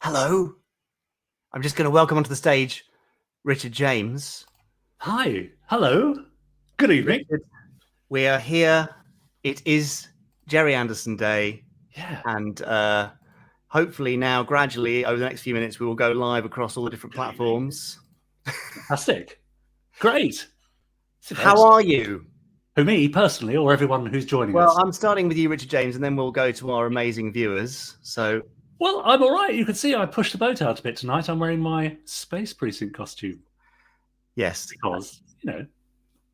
Hello. I'm just going to welcome onto the stage Richard James. Hi. Hello. Good evening. Richard, we are here. It is Gerry Anderson Day. Yeah. And hopefully now, gradually, over the next few minutes, we will go live across all the different platforms. Fantastic. Great. How are you? Who, me personally, or everyone who's joining us? Well, I'm starting with you, Richard James, and then we'll go to our amazing viewers. Well, I'm all right. You can see I pushed the boat out a bit tonight. I'm wearing my Space Precinct costume. Yes. Because,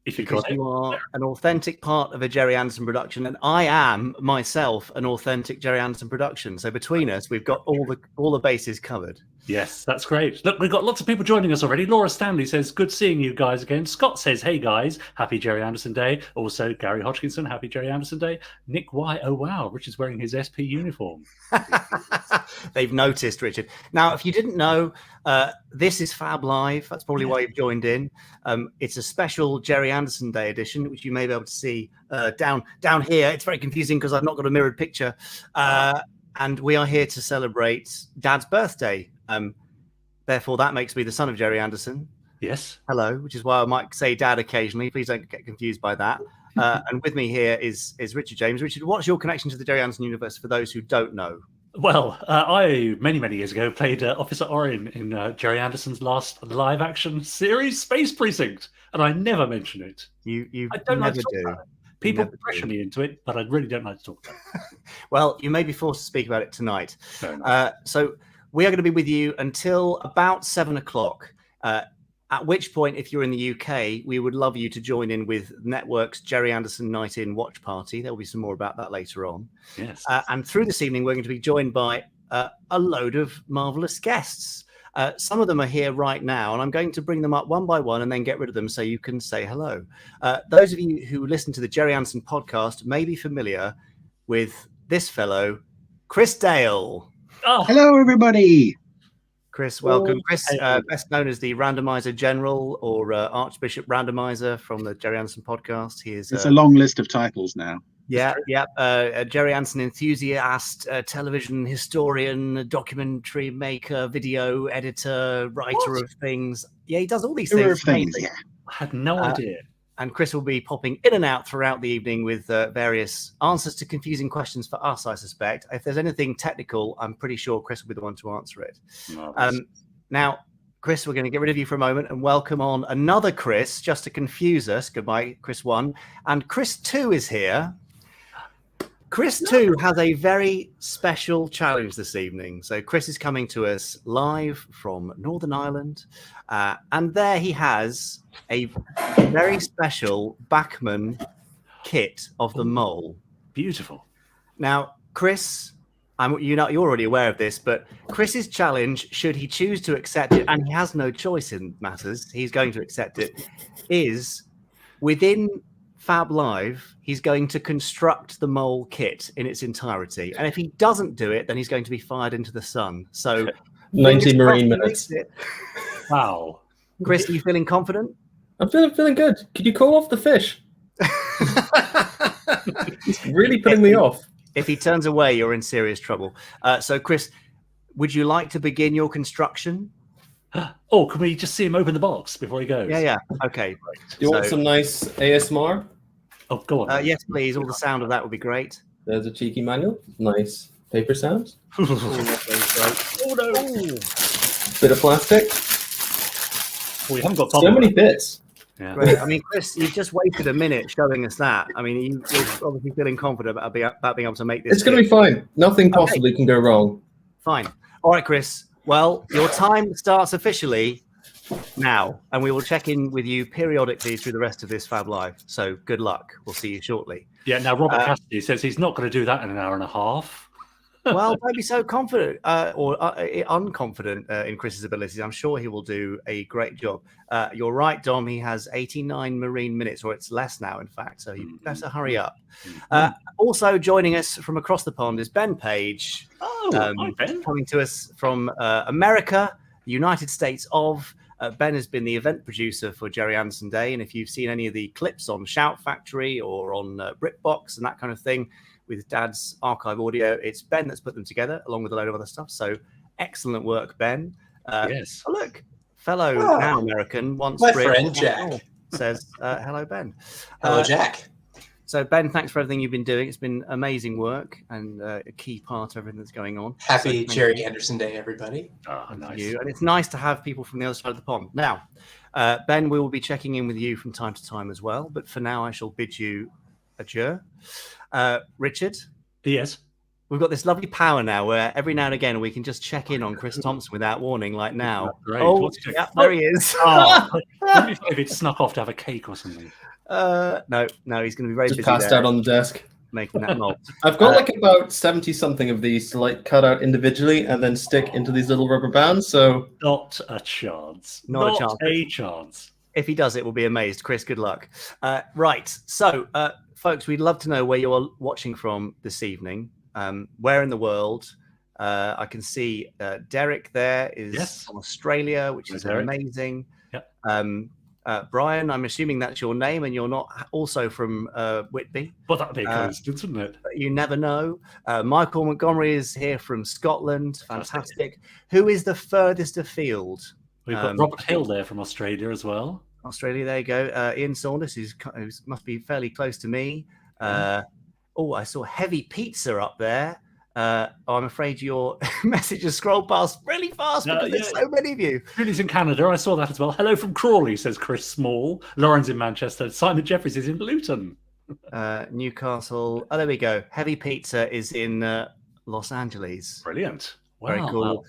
because you are an authentic part of a Gerry Anderson production, and I am myself an authentic Gerry Anderson production. So between us, we've got all the bases covered. Yes, that's great. Look, we've got lots of people joining us already. Laura Stanley says, good seeing you guys again. Scott says, hey guys, happy Gerry Anderson Day. Also, Gary Hodgkinson, happy Gerry Anderson Day. Nick Y, oh wow, Richard's wearing his SP uniform. They've noticed, Richard. Now, if you didn't know, this is FAB Live. That's probably why you've joined in. It's a special Gerry Anderson Day edition, which you may be able to see down here. It's very confusing because I've not got a mirrored picture. And we are here to celebrate Dad's birthday. Therefore, that makes me the son of Gerry Anderson. Yes. Hello, which is why I might say Dad occasionally. Please don't get confused by that. And with me here is Richard James. Richard, what's your connection to the Gerry Anderson universe for those who don't know? Well, I, many years ago, played Officer Orion in Gerry Anderson's last live-action series, Space Precinct, and I never mention it. I don't like to talk about it. People pressure me into it, but I really don't like to talk about it. Well, you may be forced to speak about it tonight. So we are going to be with you until about 7 o'clock, at which point, if you're in the UK, we would love you to join in with Network's Gerry Anderson Night In Watch Party. There'll be some more about that later on. Yes. And through this evening, we're going to be joined by a load of marvellous guests. Some of them are here right now, and I'm going to bring them up one by one and then get rid of them so you can say hello. Those of you who listen to the Gerry Anderson podcast may be familiar with this fellow, Chris Dale. Oh. Hello, everybody. Chris, welcome. Chris, best known as the Randomizer General or Archbishop Randomizer from the Gerry Anderson podcast. It's a long list of titles now. Yeah. A Gerry Anderson enthusiast, television historian, documentary maker, video editor, writer of things. Yeah, he does all these things. Yeah. I had no idea. And Chris will be popping in and out throughout the evening with various answers to confusing questions for us, I suspect. If there's anything technical, I'm pretty sure Chris will be the one to answer it. Now, Chris, we're going to get rid of you for a moment and welcome on another Chris, just to confuse us. Goodbye, Chris 1. And Chris 2 is here. Chris 2 has a very special challenge this evening. So Chris is coming to us live from Northern Ireland. And there he has a very special Bachmann kit of the mole. Beautiful. Now, Chris, you're already aware of this, but Chris's challenge, should he choose to accept it, and he has no choice in matters, he's going to accept it, is within FAB Live, he's going to construct the mole kit in its entirety. And if he doesn't do it, then he's going to be fired into the sun. So 90 marine minutes. Wow. Chris, are you feeling confident? I'm feeling good. Could you call off the fish? It's really putting me off. If he turns away, you're in serious trouble. So, Chris, would you like to begin your construction? Oh, can we just see him open the box before he goes? Yeah. Okay. Do you want some nice ASMR? Oh, go on. Yes, please. All the sound of that would be great. There's a cheeky manual. Nice paper sounds. Oh, no. Bit of plastic. We haven't got so many bits. Yeah. Great. I mean, Chris, you've just waited a minute showing us that. I mean, you're obviously feeling confident about being able to make this. It's going to be fine. Nothing possibly can go wrong. Fine. All right, Chris. Well, your time starts officially now, and we will check in with you periodically through the rest of this FAB Live. So good luck. We'll see you shortly. Yeah, now Robert Cassidy says he's not going to do that in an hour and a half. Well, don't be so confident or unconfident in Chris's abilities. I'm sure he will do a great job. You're right, Dom. He has 89 marine minutes, or it's less now, in fact. So you better hurry up. Also joining us from across the pond is Ben Page. Hi, Ben. Coming to us from America, the United States of. Ben has been the event producer for Gerry Anderson Day. And if you've seen any of the clips on Shout Factory or on BritBox and that kind of thing, with Dad's archive audio, it's Ben that's put them together along with a load of other stuff. So excellent work, Ben. Yes. Oh, look, fellow now American, once My Brit, friend Jack. says, hello, Ben. Hello, Jack. So, Ben, thanks for everything you've been doing. It's been amazing work and a key part of everything that's going on. Happy So Gerry Anderson Day, everybody. Oh, nice. you. And it's nice to have people from the other side of the pond. Now, Ben, we will be checking in with you from time to time as well. But for now, I shall bid you adieu. Richard? Yes. We've got this lovely power now where every now and again we can just check in on Chris Thompson without warning, like now. Great. Oh, yeah, there he is. Oh, wouldn't be funny if he'd snuck off to have a cake or something. No, he's going to be very Just busy passed there, out on the desk. making that mold. I've got like about 70 something of these to like cut out individually and then stick into these little rubber bands. So Not a chance. Not a chance. If he does it, we'll be amazed. Chris, good luck. Right. So, folks, we'd love to know where you're watching from this evening. Where in the world? I can see Derek there is from Australia, which is amazing. Yep. Brian, I'm assuming that's your name and you're not also from Whitby. Well, that'd be a coincidence, wouldn't it? You never know. Michael Montgomery is here from Scotland. Fantastic. Who is the furthest afield? We've got Robert Hill there from Australia as well. Australia, there you go. Ian Saunders, who must be fairly close to me. I saw Heavy Pizza up there. I'm afraid your message has scrolled past really fast because there's so many of you. Julie's in Canada. I saw that as well. Hello from Crawley, says Chris Small. Lauren's in Manchester. Simon Jeffries is in Luton. Newcastle. Oh, there we go. Heavy Pizza is in Los Angeles. Brilliant. Wow. Very cool.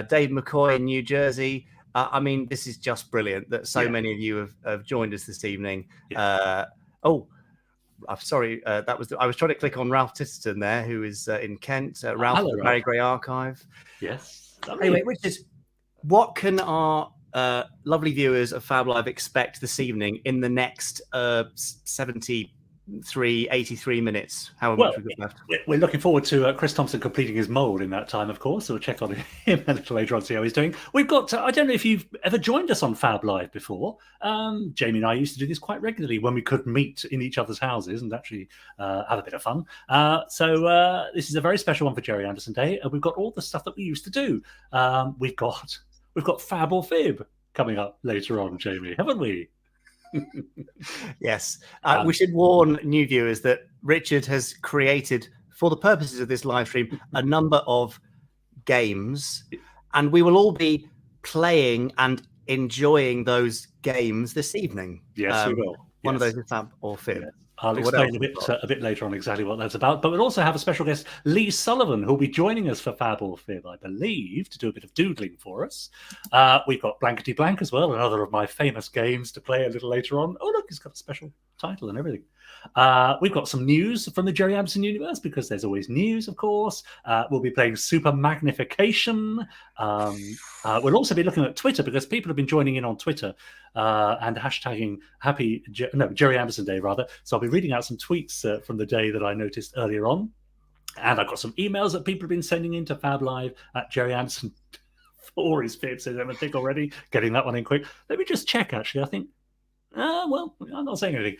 Dave McCoy in New Jersey. I mean, this is just brilliant that so many of you have joined us this evening. Yeah. I'm sorry. I was trying to click on Ralph Titterton there, who is in Kent. Ralph of the Barry Gray Archive. Yes. Anyway, Richard, what can our lovely viewers of Fab Live expect this evening in the next 83 minutes? However much we've got left. We're looking forward to Chris Thompson completing his mold in that time, of course. So we'll check on him a little later on, see how he's doing. We've got, I don't know if you've ever joined us on Fab Live before. Jamie and I used to do this quite regularly when we could meet in each other's houses and actually have a bit of fun. So this is a very special one for Gerry Anderson Day. And we've got all the stuff that we used to do. We've got Fab or Fib coming up later on, Jamie, haven't we? Yes. We should warn new viewers that Richard has created, for the purposes of this live stream, a number of games, and we will all be playing and enjoying those games this evening. Yes, we will. One of those is Fab or Fib. Yeah. I'll explain a bit later on exactly what that's about. But we'll also have a special guest, Lee Sullivan, who'll be joining us for Fab or Fib, I believe, to do a bit of doodling for us. We've got Blankety Blank as well, another of my famous games to play a little later on. Oh, look, it's got a special title and everything. We've got some news from the Gerry Anderson universe, because there's always news, of course. We'll be playing Super Magnification. We'll also be looking at Twitter, because people have been joining in on Twitter and hashtagging Gerry Anderson Day, rather. So I'll be reading out some tweets from the day that I noticed earlier on. And I've got some emails that people have been sending in to FabLive at Gerry Anderson for his Fib, says Emma Thick already. Getting that one in quick. Let me just check, actually. I think, well, I'm not saying anything.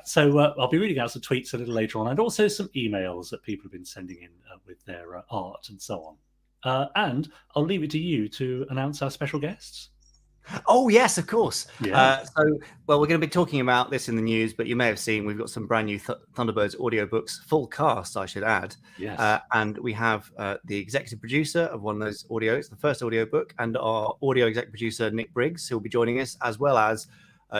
So I'll be reading out some tweets a little later on, and also some emails that people have been sending in with their art and so on. And I'll leave it to you to announce our special guests. Oh, yes, of course. Yeah. We're going to be talking about this in the news, but you may have seen we've got some brand new Thunderbirds audiobooks, full cast, I should add. Yes. And we have the executive producer of one of those audios, the first audiobook, and our audio exec producer, Nick Briggs, who will be joining us, as well as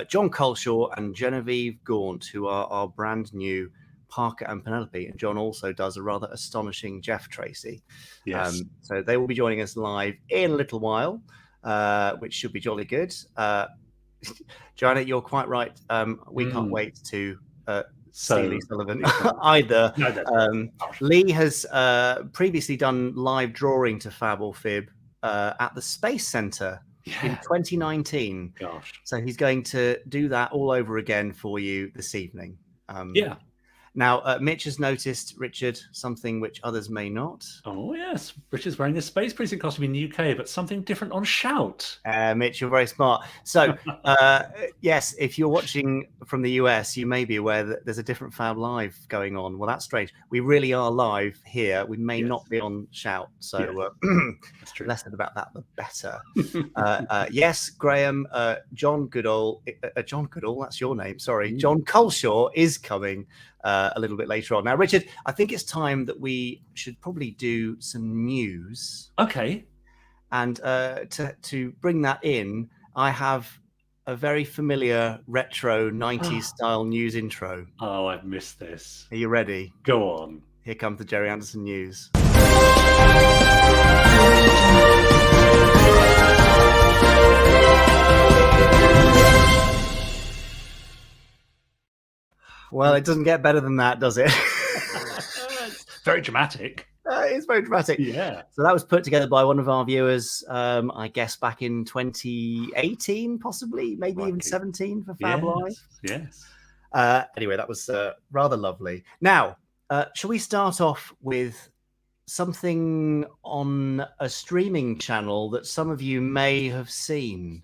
Jon Culshaw and Genevieve Gaunt, who are our brand new Parker and Penelope. And John also does a rather astonishing Jeff Tracy. Yes. So they will be joining us live in a little while. Which should be jolly good. Joanna, you're quite right. We can't wait to see Lee Sullivan either. No. Lee has previously done live drawing to Fab or Fib at the Space Center in 2019. Gosh. So he's going to do that all over again for you this evening. Now, Mitch has noticed, Richard, something which others may not. Oh, yes. Richard's wearing a Space Precinct costume in the UK, but something different on Shout. Mitch, you're very smart. So, yes, if you're watching from the US, you may be aware that there's a different FAB Live going on. Well, that's strange. We really are live here. We may not be on Shout. So, That's true. less said about that, the better. Yes, Graham, Jon Goodall, that's your name. Sorry. Jon Culshaw is coming a little bit later on. Now, Richard, I think it's time that we should probably do some news. Okay. And to bring that in, I have a very familiar retro 90s style news intro. Oh, I've missed this. Are you ready? Go on. Here comes the Gerry Anderson news. Well, it doesn't get better than that, does it? Very dramatic. It's very dramatic. Yeah. So that was put together by one of our viewers, I guess back in 2018, possibly, maybe even 17 for FAB Live. Yes. Anyway, that was rather lovely. Now, shall we start off with something on a streaming channel that some of you may have seen?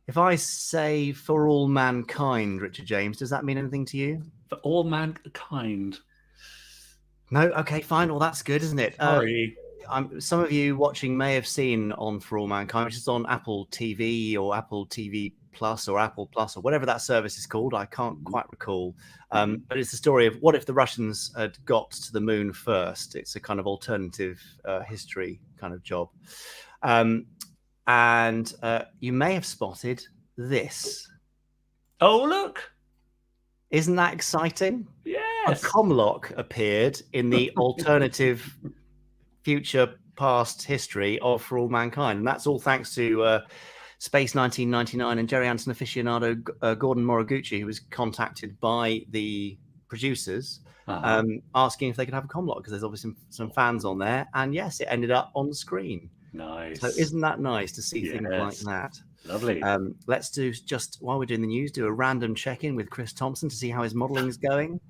If I say For All Mankind, Richard James, does that mean anything to you? For all mankind. No? Okay, fine. Well, that's good, isn't it? Sorry. Some of you watching may have seen On For All Mankind, which is on Apple TV or Apple TV Plus or Apple Plus or whatever that service is called. I can't quite recall. But it's the story of what if the Russians had got to the moon first. It's a kind of alternative history kind of job. And you may have spotted this. Oh, look. Isn't that exciting? Yes. A comlock appeared in the alternative future past history of For All Mankind. And that's all thanks to Space 1999 and Gerry Anderson aficionado Gordon Moriguchi, who was contacted by the producers asking if they could have a comlock because there's obviously some fans on there. And yes, it ended up on the screen. Nice. So isn't that nice to see things like that? Lovely. Let's do, just while we're doing the news, do a random check-in with Chris Thompson to see how his modelling is going.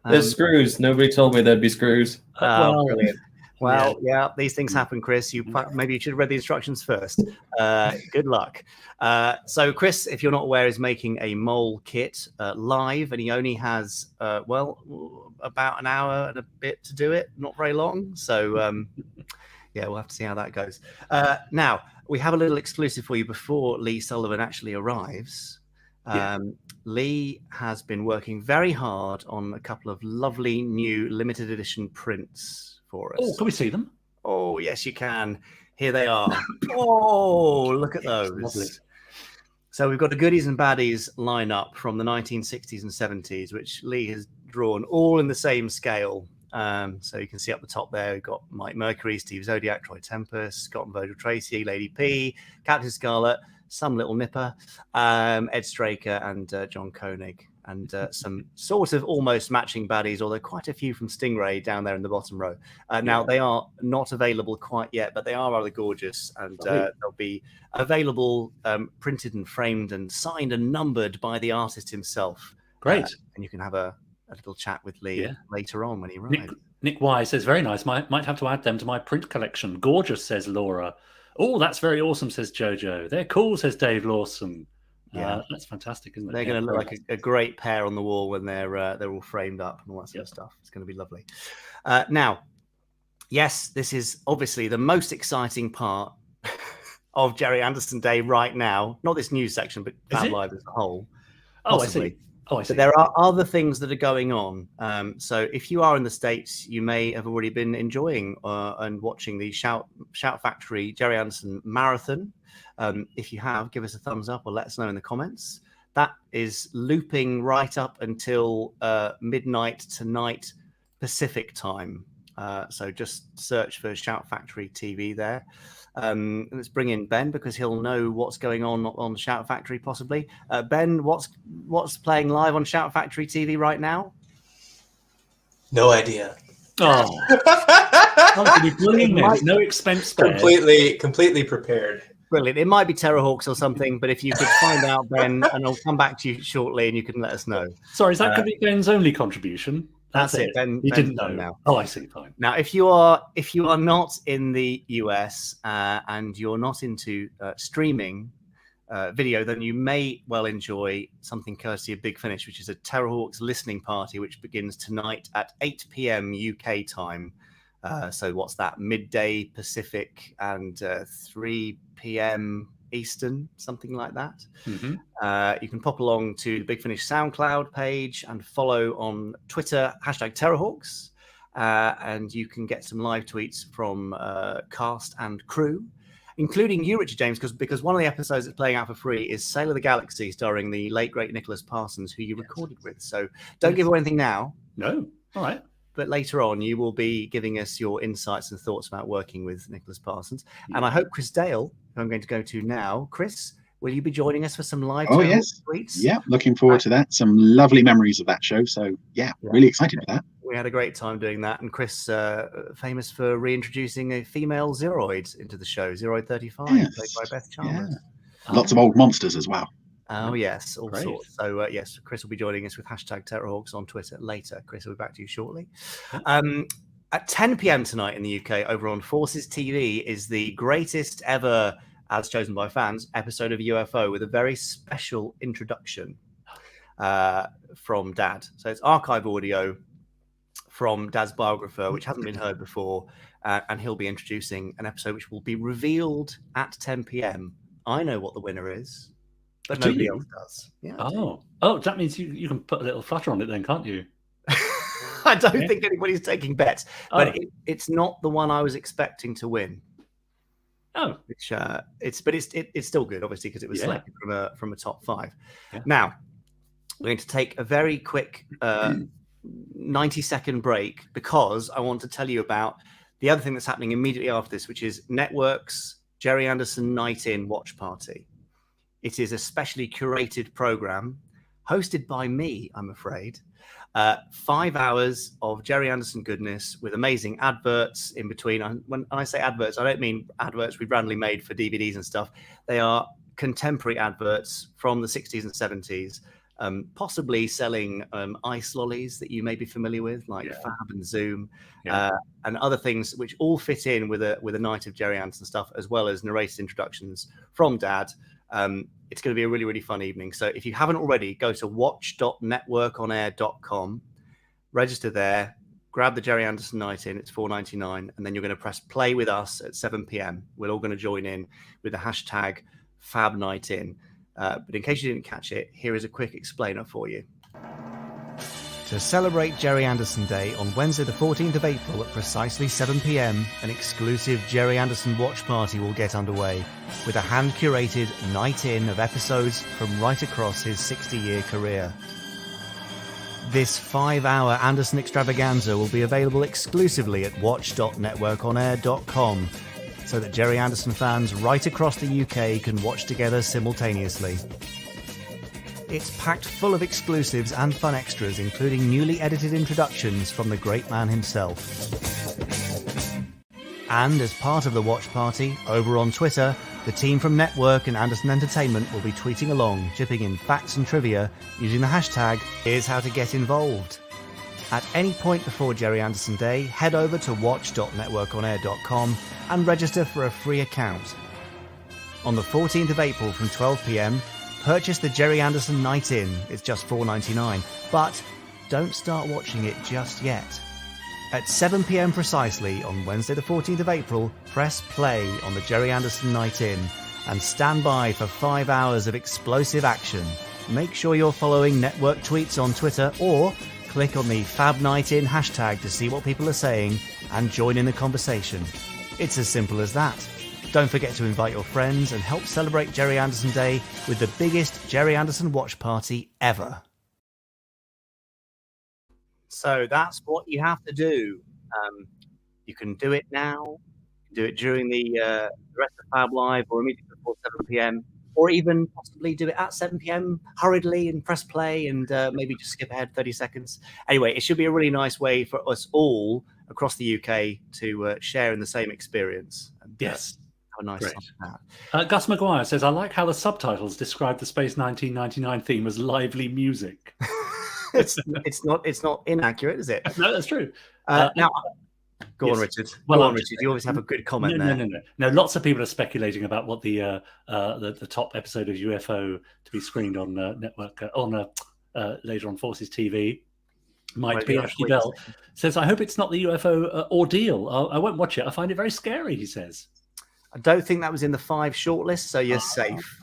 There's screws. Nobody told me there'd be screws. Brilliant. Well, yeah, these things happen, Chris. Maybe you should have read the instructions first. Good luck. So Chris, if you're not aware, is making a mole kit live, and he only has, about an hour and a bit to do it. Not very long. So, yeah, we'll have to see how that goes. Now, we have a little exclusive for you before Lee Sullivan actually arrives. Lee has been working very hard on a couple of lovely new limited edition prints for us. Oh, can we see them? Oh, yes, you can. Here they are. Oh, look at those. Lovely. So we've got a goodies and baddies lineup from the 1960s and 70s, which Lee has drawn all in the same scale. So you can see up the top there, we've got Mike Mercury, Steve Zodiac, Troy Tempest, Scott and Virgil Tracy, Lady P, Captain Scarlet, some little nipper, Ed Straker, and John Koenig, and some sort of almost matching baddies, although quite a few from Stingray down there in the bottom row. Now, they are not available quite yet, but they are rather gorgeous, and they'll be available, printed and framed and signed and numbered by the artist himself. Great. And you can have a little chat with Lee later on when he arrives. Nick Y says, very nice. Might have to add them to my print collection. Gorgeous, says Laura. Oh, that's very awesome, says Jojo. They're cool, says Dave Lawson. Yeah, that's fantastic, isn't it? They're going to look like a great pair on the wall when they're all framed up and all that sort of stuff. It's going to be lovely. Now, yes, this is obviously the most exciting part of Gerry Anderson Day right now. Not this news section, but FAB Live as a whole. Possibly. Oh, I see. But there are other things that are going on. So if you are in the States, you may have already been enjoying and watching the Shout Factory Gerry Anderson Marathon. If you have, give us a thumbs up or let us know in the comments. That is looping right up until midnight tonight Pacific time. So just search for Shout Factory TV there. Let's bring in Ben because he'll know what's going on Shout Factory possibly. Ben, what's playing live on Shout Factory TV right now? No idea. Oh, no expense spared. Completely prepared. Brilliant. It might be Terrorhawks or something, but if you could find out, Ben, and I'll come back to you shortly and you can let us know. Sorry, is that could be Ben's only contribution? That's it. Ben, you Ben's didn't know done now. Oh, I see. Fine. Now, if you are not in the US and you're not into streaming video, then you may well enjoy something courtesy of Big Finish, which is a Terrorhawks listening party, which begins tonight at 8 p.m. UK time. So what's that? Midday Pacific and 3 p.m. Eastern, something like that. Mm-hmm. You can pop along to the Big Finish SoundCloud page and follow on Twitter, #Terrorhawks. And you can get some live tweets from cast and crew, including you, Richard James, because one of the episodes that's playing out for free is Sail of the Galaxy, starring the late, great Nicholas Parsons, who you recorded with. So don't give away anything now. No. All right. But later on, you will be giving us your insights and thoughts about working with Nicholas Parsons. And I hope Chris Dale, who I'm going to go to now, Chris, will you be joining us for some live tweets? Yeah, looking forward to that. Some lovely memories of that show. So, really excited for that. We had a great time doing that. And Chris, famous for reintroducing a female Zeroid into the show, Zeroid 35, played by Beth Chalmers. Yeah. Lots of old monsters as well. Oh, yes, all Great. sorts. So, yes, Chris will be joining us with #Terrorhawks on Twitter later. Chris, will be back to you shortly. At 10 p.m. tonight in the UK, over on Forces TV, is the greatest ever, as chosen by fans, episode of UFO with a very special introduction from Dad. So it's archive audio from Dad's biographer, which hasn't been heard before, and he'll be introducing an episode which will be revealed at 10 p.m. I know what the winner is, but Do nobody you? else does. Yeah. Oh, that means you can put a little flutter on it then, can't you? I don't think anybody's taking bets, but it's not the one I was expecting to win. Oh, Which it's still good, obviously, because it was selected from a top 5. Yeah. Now we're going to take a very quick 90-second break because I want to tell you about the other thing that's happening immediately after this, which is Network's Gerry Anderson Night In Watch Party. It is a specially curated program hosted by me, I'm afraid. 5 hours of Gerry Anderson goodness with amazing adverts in between. When I say adverts, I don't mean adverts we've randomly made for DVDs and stuff. They are contemporary adverts from the 60s and 70s, possibly selling ice lollies that you may be familiar with, like FAB and Zoom, and other things which all fit in with a night of Gerry Anderson stuff, as well as narrated introductions from Dad. It's going to be a really, really fun evening. So if you haven't already, go to watch.networkonair.com, register there, grab the Gerry Anderson Night In. It's $4.99, and then you're going to press play with us at 7 p.m. We're all going to join in with the # FAB Night In. But in case you didn't catch it, here is a quick explainer for you. To celebrate Gerry Anderson Day on Wednesday the 14th of April at precisely 7 p.m, an exclusive Gerry Anderson watch party will get underway with a hand-curated night in of episodes from right across his 60-year career. This 5-hour Anderson extravaganza will be available exclusively at watch.networkonair.com so that Gerry Anderson fans right across the UK can watch together simultaneously. It's packed full of exclusives and fun extras, including newly edited introductions from the great man himself. And as part of the watch party, over on Twitter, the team from Network and Anderson Entertainment will be tweeting along, chipping in facts and trivia using the hashtag Here's How to Get Involved. At any point before Gerry Anderson Day, head over to watch.networkonair.com and register for a free account. On the 14th of April from 12 p.m, purchase the Gerry Anderson Night In. It's just $4.99, but don't start watching it just yet. At 7 p.m. precisely on Wednesday the 14th of April, press play on the Gerry Anderson Night In and stand by for 5 hours of explosive action. Make sure you're following Network tweets on Twitter or click on the FAB Night In hashtag to see what people are saying and join in the conversation. It's as simple as that. Don't forget to invite your friends and help celebrate Gerry Anderson Day with the biggest Gerry Anderson watch party ever. So that's what you have to do. You can do it now, do it during the rest of Fab Live or immediately before 7 p.m, or even possibly do it at 7 p.m. hurriedly and press play and maybe just skip ahead 30 seconds. Anyway, it should be a really nice way for us all across the UK to share in the same experience. And, yes. Have a nice Great. time with that. Gus McGuire says, I like how the subtitles describe the Space 1999 theme as lively music. it's not inaccurate, is it? No, that's true. Now, go on, yes. Richard. Well, Go on, Richard. You always have a good comment there. No. Lots of people are speculating about what the top episode of UFO to be screened on network later on Forces TV might be. Ashley Bell says, "I hope it's not the UFO ordeal. I won't watch it. I find it very scary." He says. I don't think that was in the 5 shortlist, so you're safe.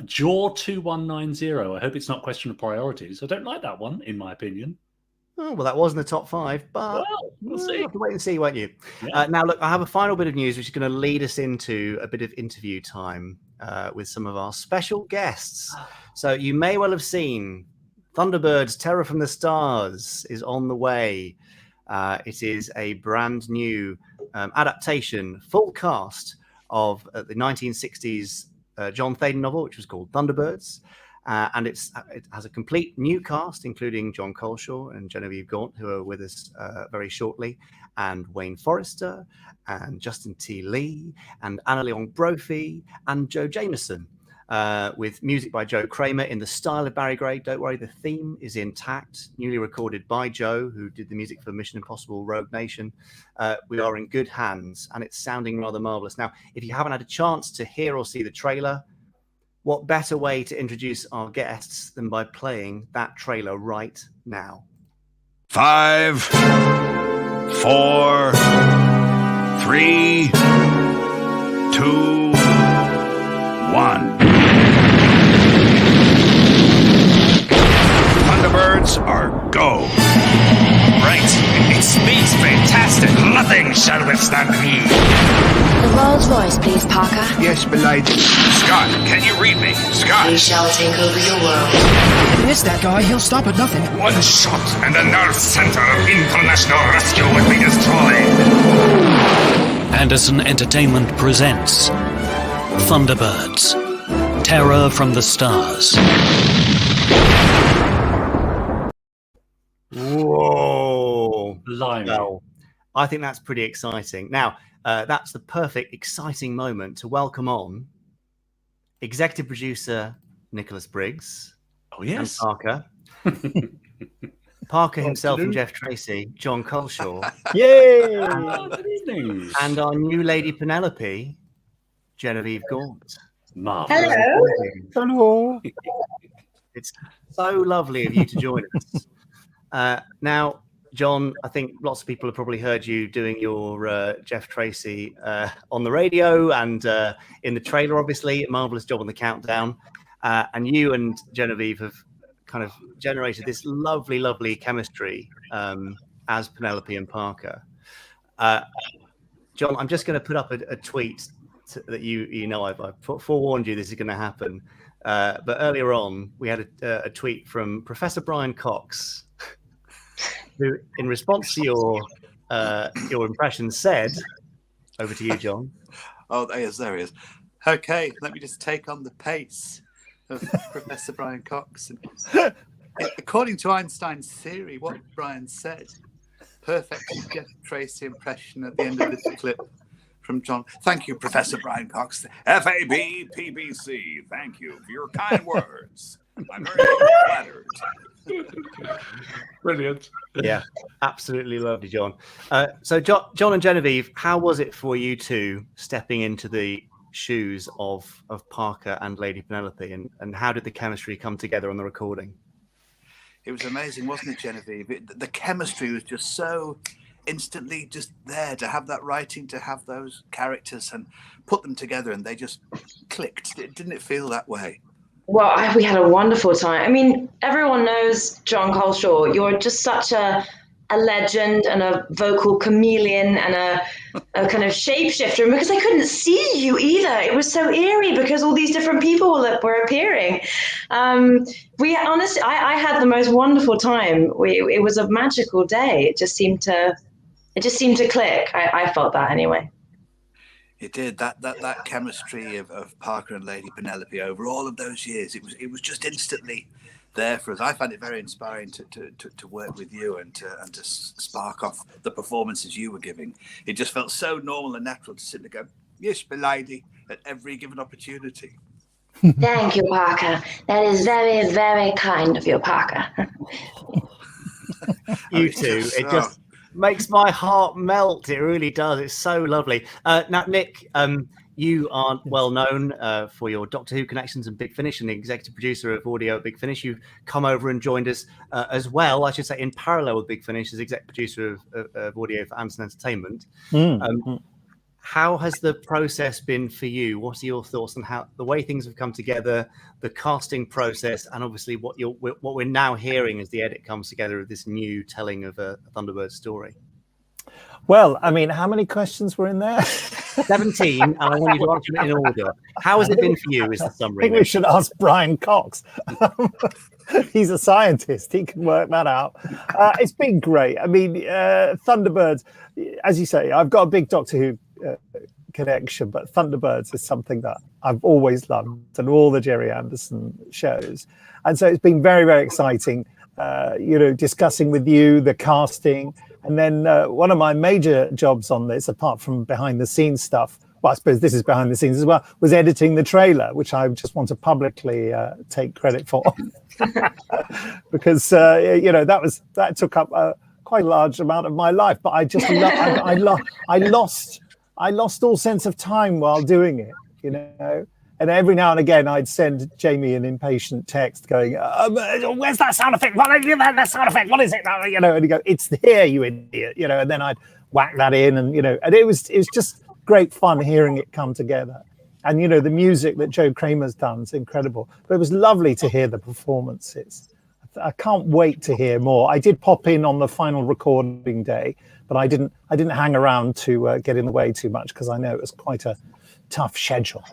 Jaw 2190. I hope it's not question of priorities. I don't like that one, in my opinion. Oh, well, that was in the top 5, but we'll see. You have to wait and see, won't you? Yeah. Now, look, I have a final bit of news which is going to lead us into a bit of interview time with some of our special guests. So you may well have seen Thunderbirds Terror from the Stars is on the way. It is a brand new adaptation, full cast of the 1960s John Thaden novel, which was called Thunderbirds. And it has a complete new cast, including Jon Culshaw and Genevieve Gaunt, who are with us very shortly, and Wayne Forrester, and Justin T. Lee, and Anna Leon Brophy, and Joe Jameson, with music by Joe Kramer in the style of Barry Gray. Don't worry, the theme is intact, newly recorded by Joe, who did the music for Mission Impossible Rogue Nation. We are in good hands, and it's sounding rather marvelous. Now, if you haven't had a chance to hear or see the trailer, what better way to introduce our guests than by playing that trailer right now? 5, 4, 3, 2, 1. Thunderbirds are go. Right. Its speed's fantastic. Nothing shall withstand me. The Rolls Royce, please, Parker. Yes, milady. Scott, can you read me? Scott. We shall take over your world. If it is that guy, he'll stop at nothing. One shot and the nerve center of international rescue will be destroyed. Anderson Entertainment presents Thunderbirds, Terror from the Stars. Whoa. Blimey. Well, I think that's pretty exciting. Now, that's the perfect, exciting moment to welcome on executive producer Nicholas Briggs. Oh, yes. And Parker himself and Jeff Tracy, Jon Culshaw. Yay! Good evening. And our new lady Penelope, Genevieve Gaunt. Marvelous. Hello. It's so lovely of you to join us. Now, John, I think lots of people have probably heard you doing your Jeff Tracy on the radio and in the trailer, obviously. Marvelous job on the countdown. And you and Genevieve have kind of generated this lovely, lovely chemistry as Penelope and Parker. John, I'm just going to put up a tweet that you know I've forewarned you this is going to happen. But earlier on, we had a tweet from Professor Brian Cox, who, in response to your impression, said, over to you, John. Oh, yes, there he is. Okay, let me just take on the pace of Professor Brian Cox. According to Einstein's theory, what Brian said, perfect Jeff Tracy impression at the end of this clip from John. Thank you, Professor Brian Cox. FAB, PBC, thank you for your kind words. I'm very flattered. Brilliant. Yeah, absolutely lovely, John. So, John and Genevieve, how was it for you two stepping into the shoes of Parker and Lady Penelope, and how did the chemistry come together on the recording? It was amazing, wasn't it, Genevieve? The chemistry was just so instantly just there, to have that writing, to have those characters and put them together, and they just clicked. Didn't it feel that way? Well, we had a wonderful time. I mean, everyone knows Jon Culshaw. You're just such a legend and a vocal chameleon and a kind of shapeshifter. And because I couldn't see you either, it was so eerie because all these different people that were appearing. We honestly, I had the most wonderful time. It was a magical day. It just seemed to click. I felt that anyway. It did. That chemistry of Parker and Lady Penelope over all of those years, it was just instantly there for us. I found it very inspiring to work with you and to spark off the performances you were giving. It just felt so normal and natural to sit there and go, yes, milady, at every given opportunity. Thank you, Parker. That is very, very kind of you, Parker. You two, it just makes my heart melt. It really does. It's so lovely. Now, Nick, you are well known for your Doctor Who connections and Big Finish, and the executive producer of audio at Big Finish. You've come over and joined us as well, I should say, in parallel with Big Finish as executive producer of audio for Anderson Entertainment. How has the process been for you? What are your thoughts on how the way things have come together, the casting process, and obviously what we're now hearing as the edit comes together of this new telling of a Thunderbird story? Well, I mean, how many questions were in there? 17, and I want you to answer it in order. How has it been for you, is the summary? I think we should ask Brian Cox. He's a scientist. He can work that out. It's been great. I mean, Thunderbirds, as you say, I've got a big Doctor Who connection, but Thunderbirds is something that I've always loved, and all the Gerry Anderson shows. And so it's been very, very exciting, discussing with you the casting. And then one of my major jobs on this, apart from behind the scenes stuff, well, I suppose this is behind the scenes as well, was editing the trailer, which I just want to publicly take credit for. Because, that took up quite a large amount of my life. But I just, I lost all sense of time while doing it, And every now and again, I'd send Jamie an impatient text going, where's that sound effect? That sound effect, what is it? And he'd go, it's here, you idiot. And then I'd whack that in and it was just great fun hearing it come together. And, the music that Joe Kramer's done is incredible. But it was lovely to hear the performances. I can't wait to hear more. I did pop in on the final recording day, but I didn't hang around to get in the way too much because I know it was quite a tough schedule.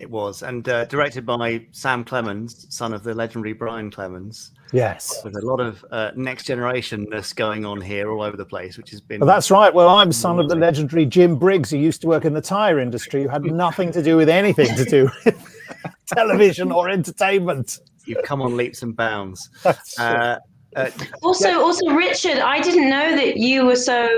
It was, and directed by Sam Clemens, son of the legendary Brian Clemens. Yes. With a lot of next generationness going on here all over the place, which has been... Well, that's right. Well, I'm son of the legendary Jim Briggs, who used to work in the tyre industry, who had nothing to do with anything to do with television or entertainment. You've come on leaps and bounds. Also, Richard, I didn't know that you were so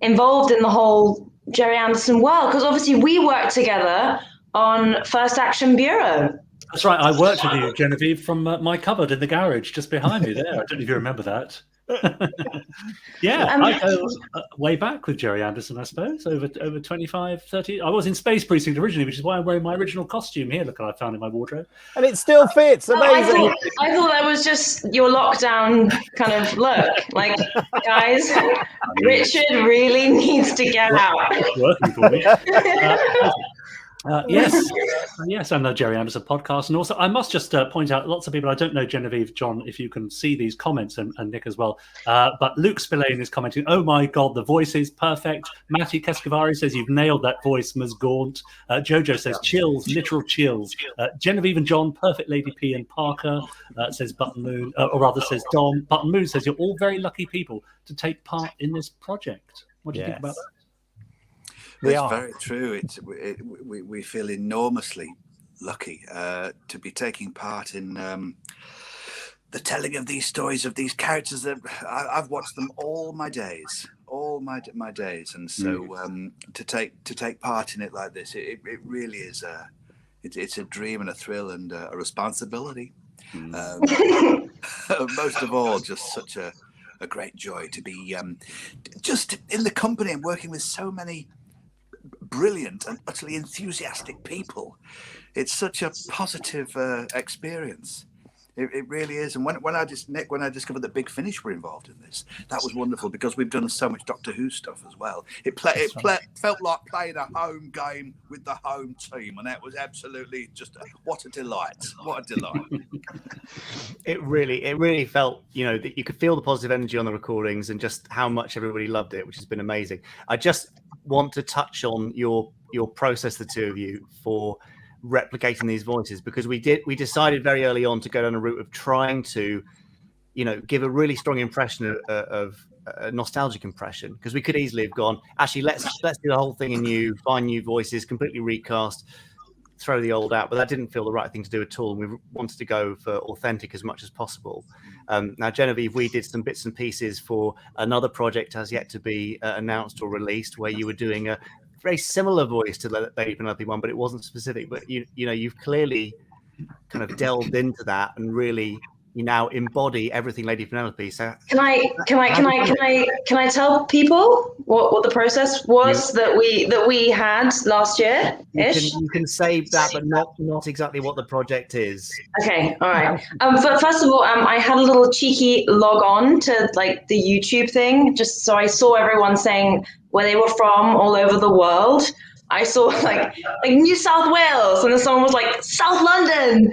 involved in the whole Gerry Anderson world, because obviously we worked together on First Action Bureau. That's right. I worked with you, Genevieve, from my cupboard in the garage just behind me there. I don't know if you remember that. I go way back with Gerry Anderson, I suppose, over 25, 30. I was in Space Precinct originally, which is why I'm wearing my original costume here. Look, I found in my wardrobe. And it still fits. Amazing. I thought that was just your lockdown kind of look. Like, guys, Richard really needs to get out. Working for me. Yes, and the Gerry Anderson podcast. And also, I must just point out, lots of people, I don't know, Genevieve, John, if you can see these comments, and Nick as well, but Luke Spillane is commenting, oh my God, the voice is perfect. Matty Kescavari says, you've nailed that voice, Ms. Gaunt. Jojo says, chills, literal chills. Genevieve and John, perfect Lady P and Parker, says Button Moon, or rather says Dom. Button Moon says, you're all very lucky people to take part in this project. What do you think about that? It's very true. We feel enormously lucky to be taking part in the telling of these stories of these characters that I've watched them all my days, and so to take part in it like this, it really is it's a dream and a thrill and a responsibility. Most of all, just such a great joy to be just in the company and working with so many brilliant and utterly enthusiastic people. It's such a positive experience. It really is. And when I discovered that Big Finish were involved in this, that was wonderful because we've done so much Doctor Who stuff as well. It felt like playing a home game with the home team, and that was absolutely just what a delight. What a delight. It really felt, that you could feel the positive energy on the recordings and just how much everybody loved it, which has been amazing. I just want to touch on your process, the two of you, for replicating these voices, because we decided very early on to go down a route of trying to give a really strong impression of a nostalgic impression, because we could easily have gone, actually let's do the whole thing anew, find new voices, completely recast, throw the old out, but that didn't feel the right thing to do at all, and we wanted to go for authentic as much as possible. Now, Genevieve, we did some bits and pieces for another project as yet to be announced or released, where you were doing a very similar voice to the Lady Penelope one, but it wasn't specific. But you've clearly kind of delved into that and really you now embody everything Lady Penelope. So Can I tell people what the process was that we had last year ish? You can say that, but not exactly what the project is. Okay, all right. But first of all, I had a little cheeky log on to like the YouTube thing, just so I saw everyone saying where they were from all over the world. I saw like New South Wales, and then someone was like South London.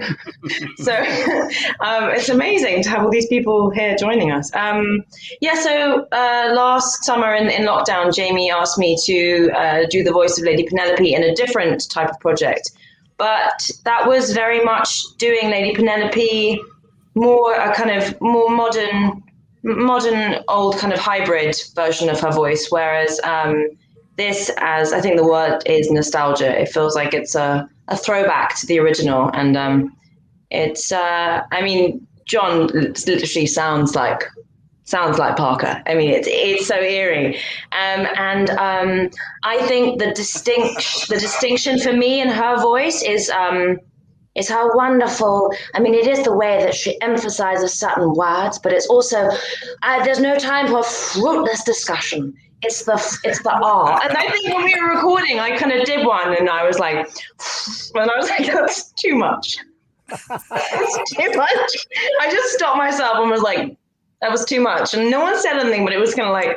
So it's amazing to have all these people here joining us. So last summer in lockdown, Jamie asked me to do the voice of Lady Penelope in a different type of project, but that was very much doing Lady Penelope more a kind of more modern old kind of hybrid version of her voice, whereas this, as I think the word is nostalgia, it feels like it's a throwback to the original. And it's, I mean, Jon literally sounds like Parker. I mean, it's so eerie. And I think the distinction for me in her voice is how wonderful. I mean, it is the way that she emphasizes certain words, but it's also, there's no time for fruitless discussion. It's the R. And I think when we were recording, I kind of did one, and I was like, that's too much. That's too much. I just stopped myself and was like, that was too much. And no one said anything, but it was kind of like,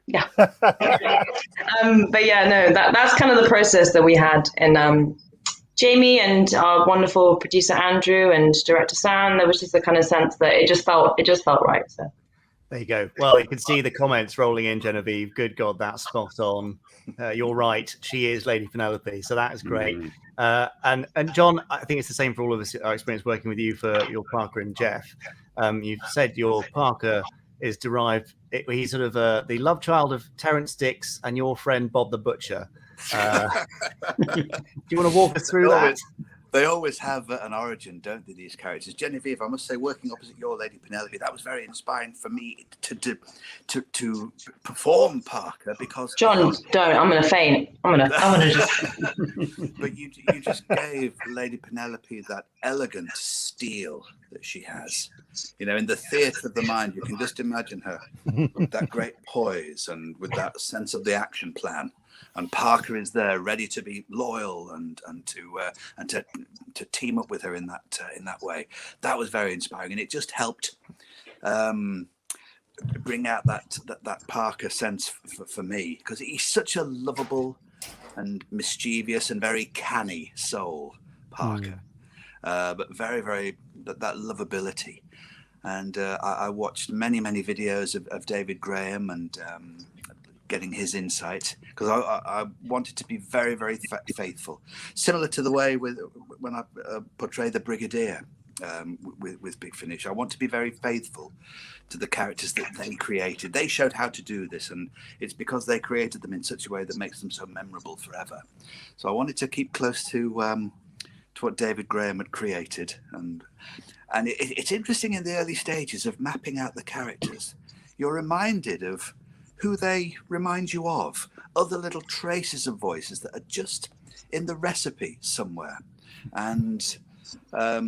yeah. But yeah, no, that's kind of the process that we had. And Jamie and our wonderful producer Andrew and director Sam, there was just the kind of sense that it just felt right. So. There you go. Well, you can see the comments rolling in, Genevieve. Good God, that's spot on. You're right. She is Lady Penelope. So that is great. And Jon, I think it's the same for all of us, our experience working with you for your Parker and Jeff. You've said your Parker is derived, he's sort of the love child of Terrence Dicks and your friend Bob the Butcher. Do you want to walk us through that? They always have an origin, don't they, these characters? Genevieve, I must say, working opposite your Lady Penelope, that was very inspiring for me to perform Parker, because... Jon, don't. I'm going to faint. I'm going to just... But you just gave Lady Penelope that elegant steel that she has. You know, in the theatre of the mind, you can just imagine her with that great poise and with that sense of the action plan. And Parker is there, ready to be loyal and to team up with her in that way. That was very inspiring, and it just helped bring out that Parker sense for me, because he's such a lovable and mischievous and very canny soul, Parker, but very, very that lovability. And I watched many videos of David Graham and. Getting his insight, because I wanted to be very, very faithful, similar to the way when I portray the Brigadier with Big Finish. I want to be very faithful to the characters that they created. They showed how to do this, and it's because they created them in such a way that makes them so memorable forever. So I wanted to keep close to what David Graham had created, and it's interesting in the early stages of mapping out the characters. You're reminded of who they remind you of, other little traces of voices that are just in the recipe somewhere. And a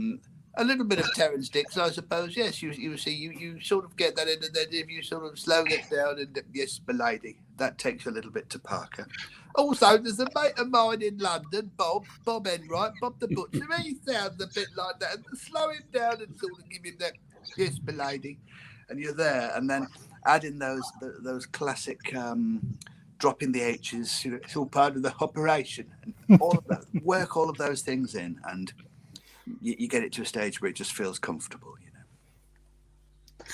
little bit of Terrence Dicks, I suppose. Yes, you see, you sort of get that in, and then if you sort of slow it down, and yes, m'lady, that takes a little bit to Parker. Also, there's a mate of mine in London, Bob Enright, Bob the Butcher. He sounds a bit like that. And slow him down and sort of give him that, yes, m'lady. And you're there, and then add in those classic dropping the H's. You know, it's all part of the operation, and all of that. Work all of those things in, and you get it to a stage where it just feels comfortable. You know.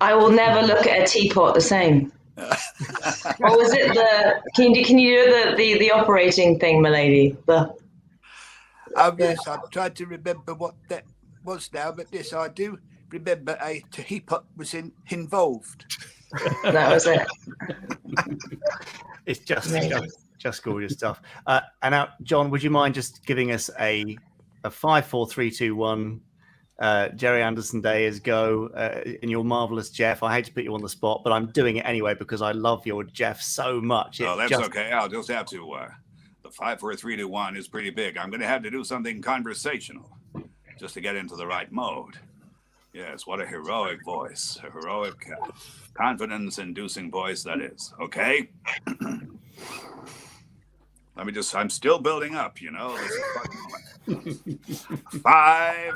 I will never look at a teapot the same. Or was it the? Can you do the operating thing, m'lady? Yes, I'm trying to remember what that was now, but yes, I do remember a teapot was involved. That was it. It's just gorgeous stuff. And now, Jon, would you mind just giving us a 5, 4, 3, 2, 1 Gerry Anderson Day is go in your marvelous Jeff? I hate to put you on the spot, but I'm doing it anyway because I love your Jeff so much. That's okay. I'll just have to. The 5, 4, 3, 2, 1 is pretty big. I'm going to have to do something conversational just to get into the right mode. Yes, what a heroic voice. A heroic, confidence-inducing voice that is. Okay? I'm still building up, you know. This is fucking 5,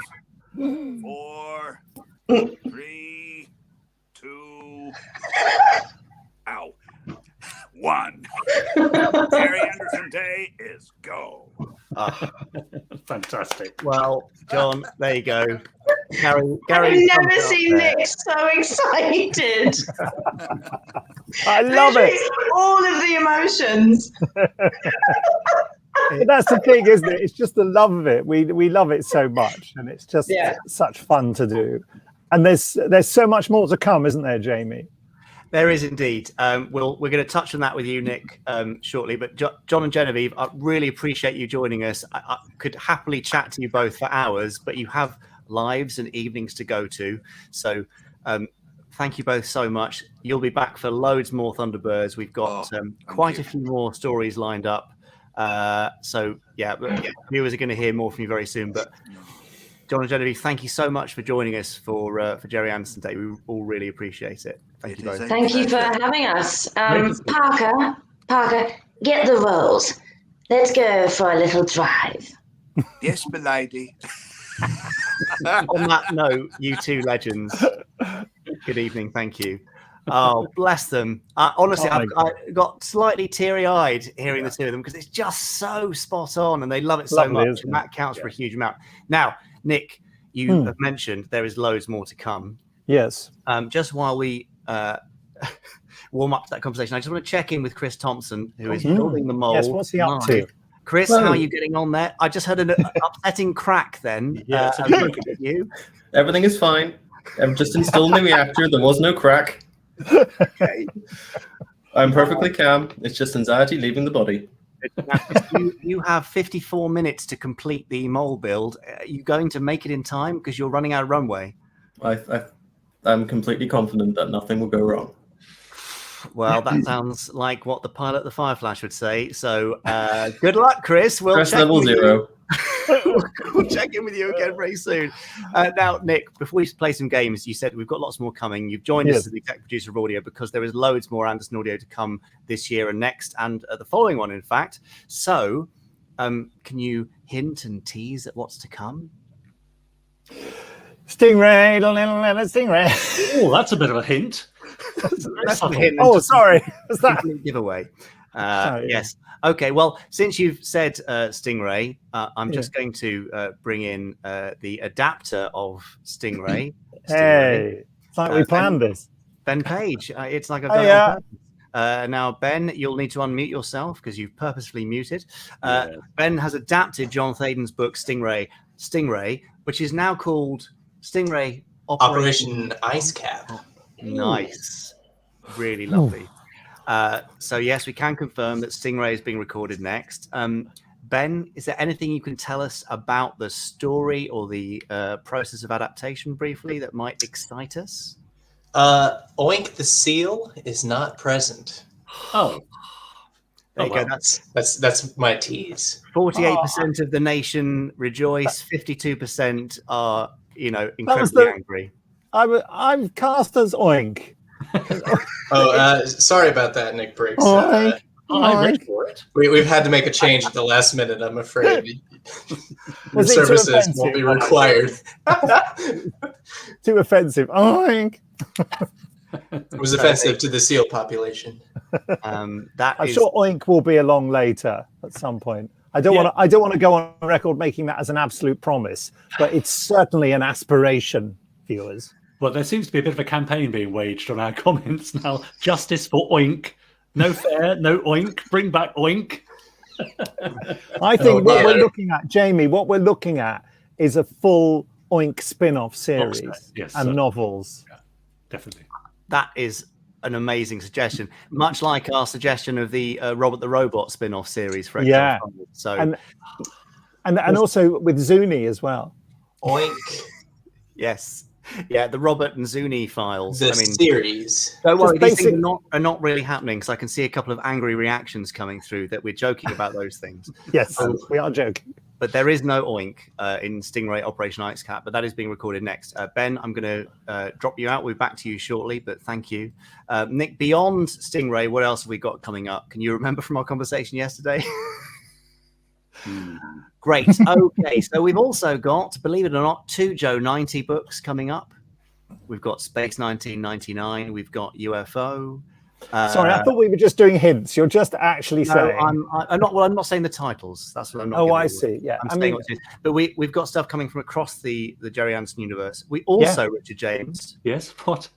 4, 3, 2, 1. Gerry Anderson Day is go. Fantastic. Well, John, there you go. Gary, I've never seen Nick so excited. I love it. All of the emotions. But that's the thing, isn't it? It's just the love of it. We love it so much, and it's just such fun to do. And there's so much more to come, isn't there, Jamie? There is indeed. We're going to touch on that with you, Nick, shortly. But John and Genevieve, I really appreciate you joining us. I could happily chat to you both for hours, but you have lives and evenings to go to. So thank you both so much. You'll be back for loads more Thunderbirds. We've got quite a few more stories lined up. So viewers are going to hear more from you very soon. But John and Genevieve, thank you so much for joining us for Gerry Anderson Day. We all really appreciate it. Thank you both. Thank you for having us. Parker, get the rolls. Let's go for a little drive. Yes, milady. On that note, you two legends, good evening. Thank you. Oh, bless them. Honestly, I got slightly teary-eyed hearing the two of them because it's just so spot on and they love it so much. And that counts for a huge amount. Now, Nick, you have mentioned there is loads more to come. Yes. Just while we warm up to that conversation, I just want to check in with Chris Thompson, who is building the mold. Yes, what's he up to? Chris, how are you getting on there? I just heard an upsetting crack then. Looking at you. Everything is fine. I've just installed the reactor. There was no crack. Okay. I'm perfectly calm. It's just anxiety leaving the body. Now, you have 54 minutes to complete the mole build. Are you going to make it in time because you're running out of runway? I'm completely confident that nothing will go wrong. Well, that sounds like what the pilot of the Fireflash would say. So good luck, Chris. Stress level 0. We'll check in with you again very soon. Now, Nick, before we play some games, you said we've got lots more coming. You've joined us as the executive producer of audio because there is loads more Anderson audio to come this year and next and the following one, in fact. So can you hint and tease at what's to come? Stingray, little Stingray. Oh, that's a bit of a hint. Oh, sorry. What's that? Giveaway. Yes. Okay. Well, since you've said Stingray, I'm just going to bring in the adapter of Stingray. Hey, it's like we planned this. Ben Page. It's like I've done it on purpose. Now, Ben, you'll need to unmute yourself because you've purposefully muted. Ben has adapted John Thaden's book Stingray, which is now called Stingray Operation Ice Cap. Nice. Really lovely. So, yes, we can confirm that Stingray is being recorded next. Ben, is there anything you can tell us about the story or the process of adaptation briefly that might excite us? Oink the seal is not present. Oh. There you go. That's my tease. 48% of the nation rejoice. 52% are, incredibly angry. I'm cast as Oink. Sorry about that, Nick Briggs. Oink. I read for it. We've had to make a change at the last minute, I'm afraid. Your Was it too services offensive? won't be required. Too offensive. Oink. It was offensive to the seal population. I'm sure Oink will be along later at some point. I don't want to go on record making that as an absolute promise, but it's certainly an aspiration, viewers. Well, there seems to be a bit of a campaign being waged on our comments now. Justice for Oink. No fair, no Oink. Bring back Oink. I think what we're looking at, Jamie, what we're looking at is a full Oink spin-off series and novels. Yeah, definitely. That is an amazing suggestion. Much like our suggestion of the Robert the Robot spin-off series for XL. So and also with Zuni as well. Oink. Yes. Yeah, the Robert and Zuni files. Series. Don't worry, these things are not really happening, because I can see a couple of angry reactions coming through that we're joking about those things. Yes, we are joking. But there is no Oink in Stingray Operation Icecap, but that is being recorded next. Ben, I'm going to drop you out. We'll be back to you shortly, but thank you. Nick, beyond Stingray, what else have we got coming up? Can you remember from our conversation yesterday? Great. Okay, so we've also got, believe it or not, 2 Joe 90 books coming up. We've got Space 1999. We've got UFO. Sorry, I thought we were just doing hints. You're just actually saying. I'm not. Well, I'm not saying the titles. That's what I'm not. Oh, I see. Yeah, I'm saying what it is. But we've got stuff coming from across the Gerry Anderson universe. We also, Richard James. Yes. What?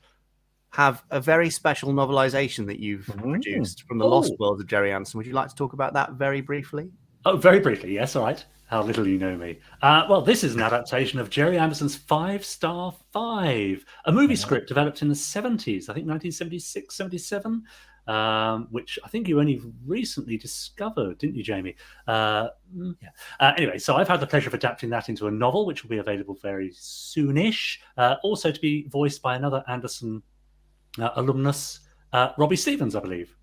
Have a very special novelization that you've produced from the Lost World of Gerry Anderson. Would you like to talk about that very briefly? Oh, very briefly. Yes. All right. How little you know me. Well, this is an adaptation of Gerry Anderson's 5 Star 5, a movie script developed in the 70s, I think 1976, 77, which I think you only recently discovered, didn't you, Jamie? Anyway, so I've had the pleasure of adapting that into a novel, which will be available very soonish, also to be voiced by another Anderson alumnus, Robbie Stevens, I believe.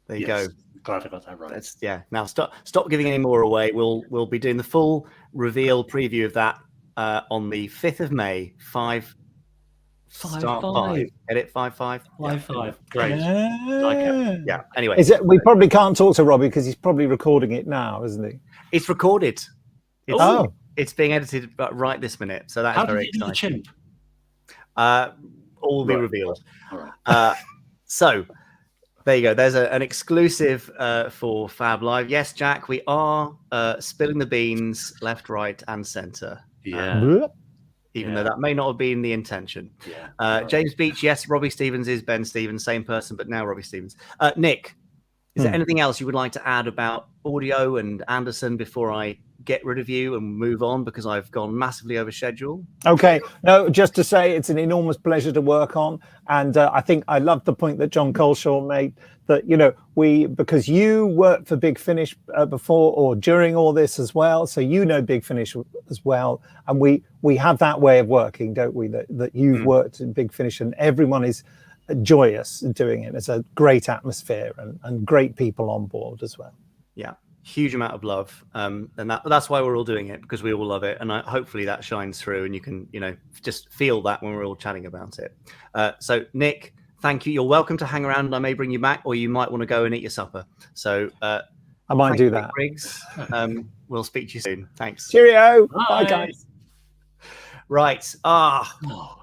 There you go. Glad I got that right. Now stop giving any more away. We'll be doing the full reveal preview of that on the 5th of May. 5. Edit 5. Great. Yeah. Anyway, we probably can't talk to Robbie because he's probably recording it now, isn't he? It's recorded. It's being edited right this minute. So that is very exciting. All will be revealed. All right. So. There you go. There's an exclusive for Fab Live. Yes, Jack, we are spilling the beans left, right, and centre. Yeah. Even though that may not have been the intention. Yeah. James Beach, yes, Robbie Stevens is Ben Stevens, same person, but now Robbie Stevens. Nick, is there anything else you would like to add about audio and Anderson before I get rid of you and move on, because I've gone massively over schedule? Okay, no, just to say it's an enormous pleasure to work on, and I think I love the point that Jon Culshaw made, that because you worked for Big Finish before or during all this as well, so Big Finish as well, and we have that way of working, don't we, that you've worked in Big Finish and everyone is joyous doing it. It's a great atmosphere and great people on board as well. Yeah. Huge amount of love, and that's why we're all doing it, because we all love it, and hopefully that shines through, and you can just feel that when we're all chatting about it. So Nick, thank you. You're welcome to hang around, and I may bring you back, or you might want to go and eat your supper. So I might do that. Briggs, we'll speak to you soon. Thanks. Cheerio. Bye guys. Right. God,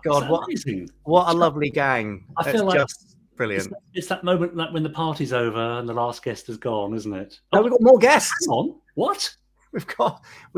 what a lovely gang. I feel like just brilliant. It's that moment like when the party's over and the last guest has gone, isn't it? No, we've got more guests. Hang on. What? We've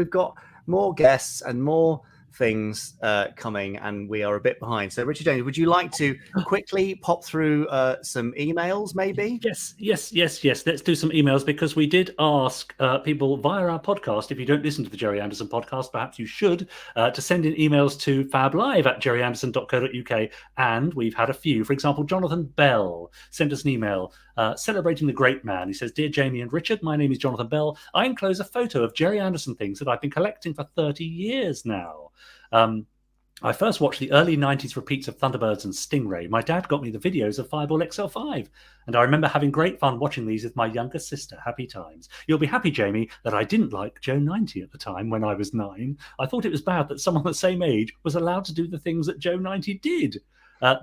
got more guests and more things coming, and we are a bit behind. So Richard James, would you like to quickly pop through some emails maybe? Yes. Let's do some emails, because we did ask people via our podcast, if you don't listen to the Gerry Anderson podcast, perhaps you should, to send in emails to fablive@gerryanderson.co.uk, and we've had a few. For example, Jonathan Bell sent us an email celebrating the great man. He says, "Dear Jamie and Richard, my name is Jonathan Bell. I enclose a photo of Gerry Anderson things that I've been collecting for 30 years now. I first watched the early 90s repeats of Thunderbirds and Stingray. My dad got me the videos of Fireball XL5, and I remember having great fun watching these with my younger sister. Happy times. You'll be happy, Jamie, that I didn't like Joe 90 at the time when I was 9. I thought it was bad that someone the same age was allowed to do the things that Joe 90 did.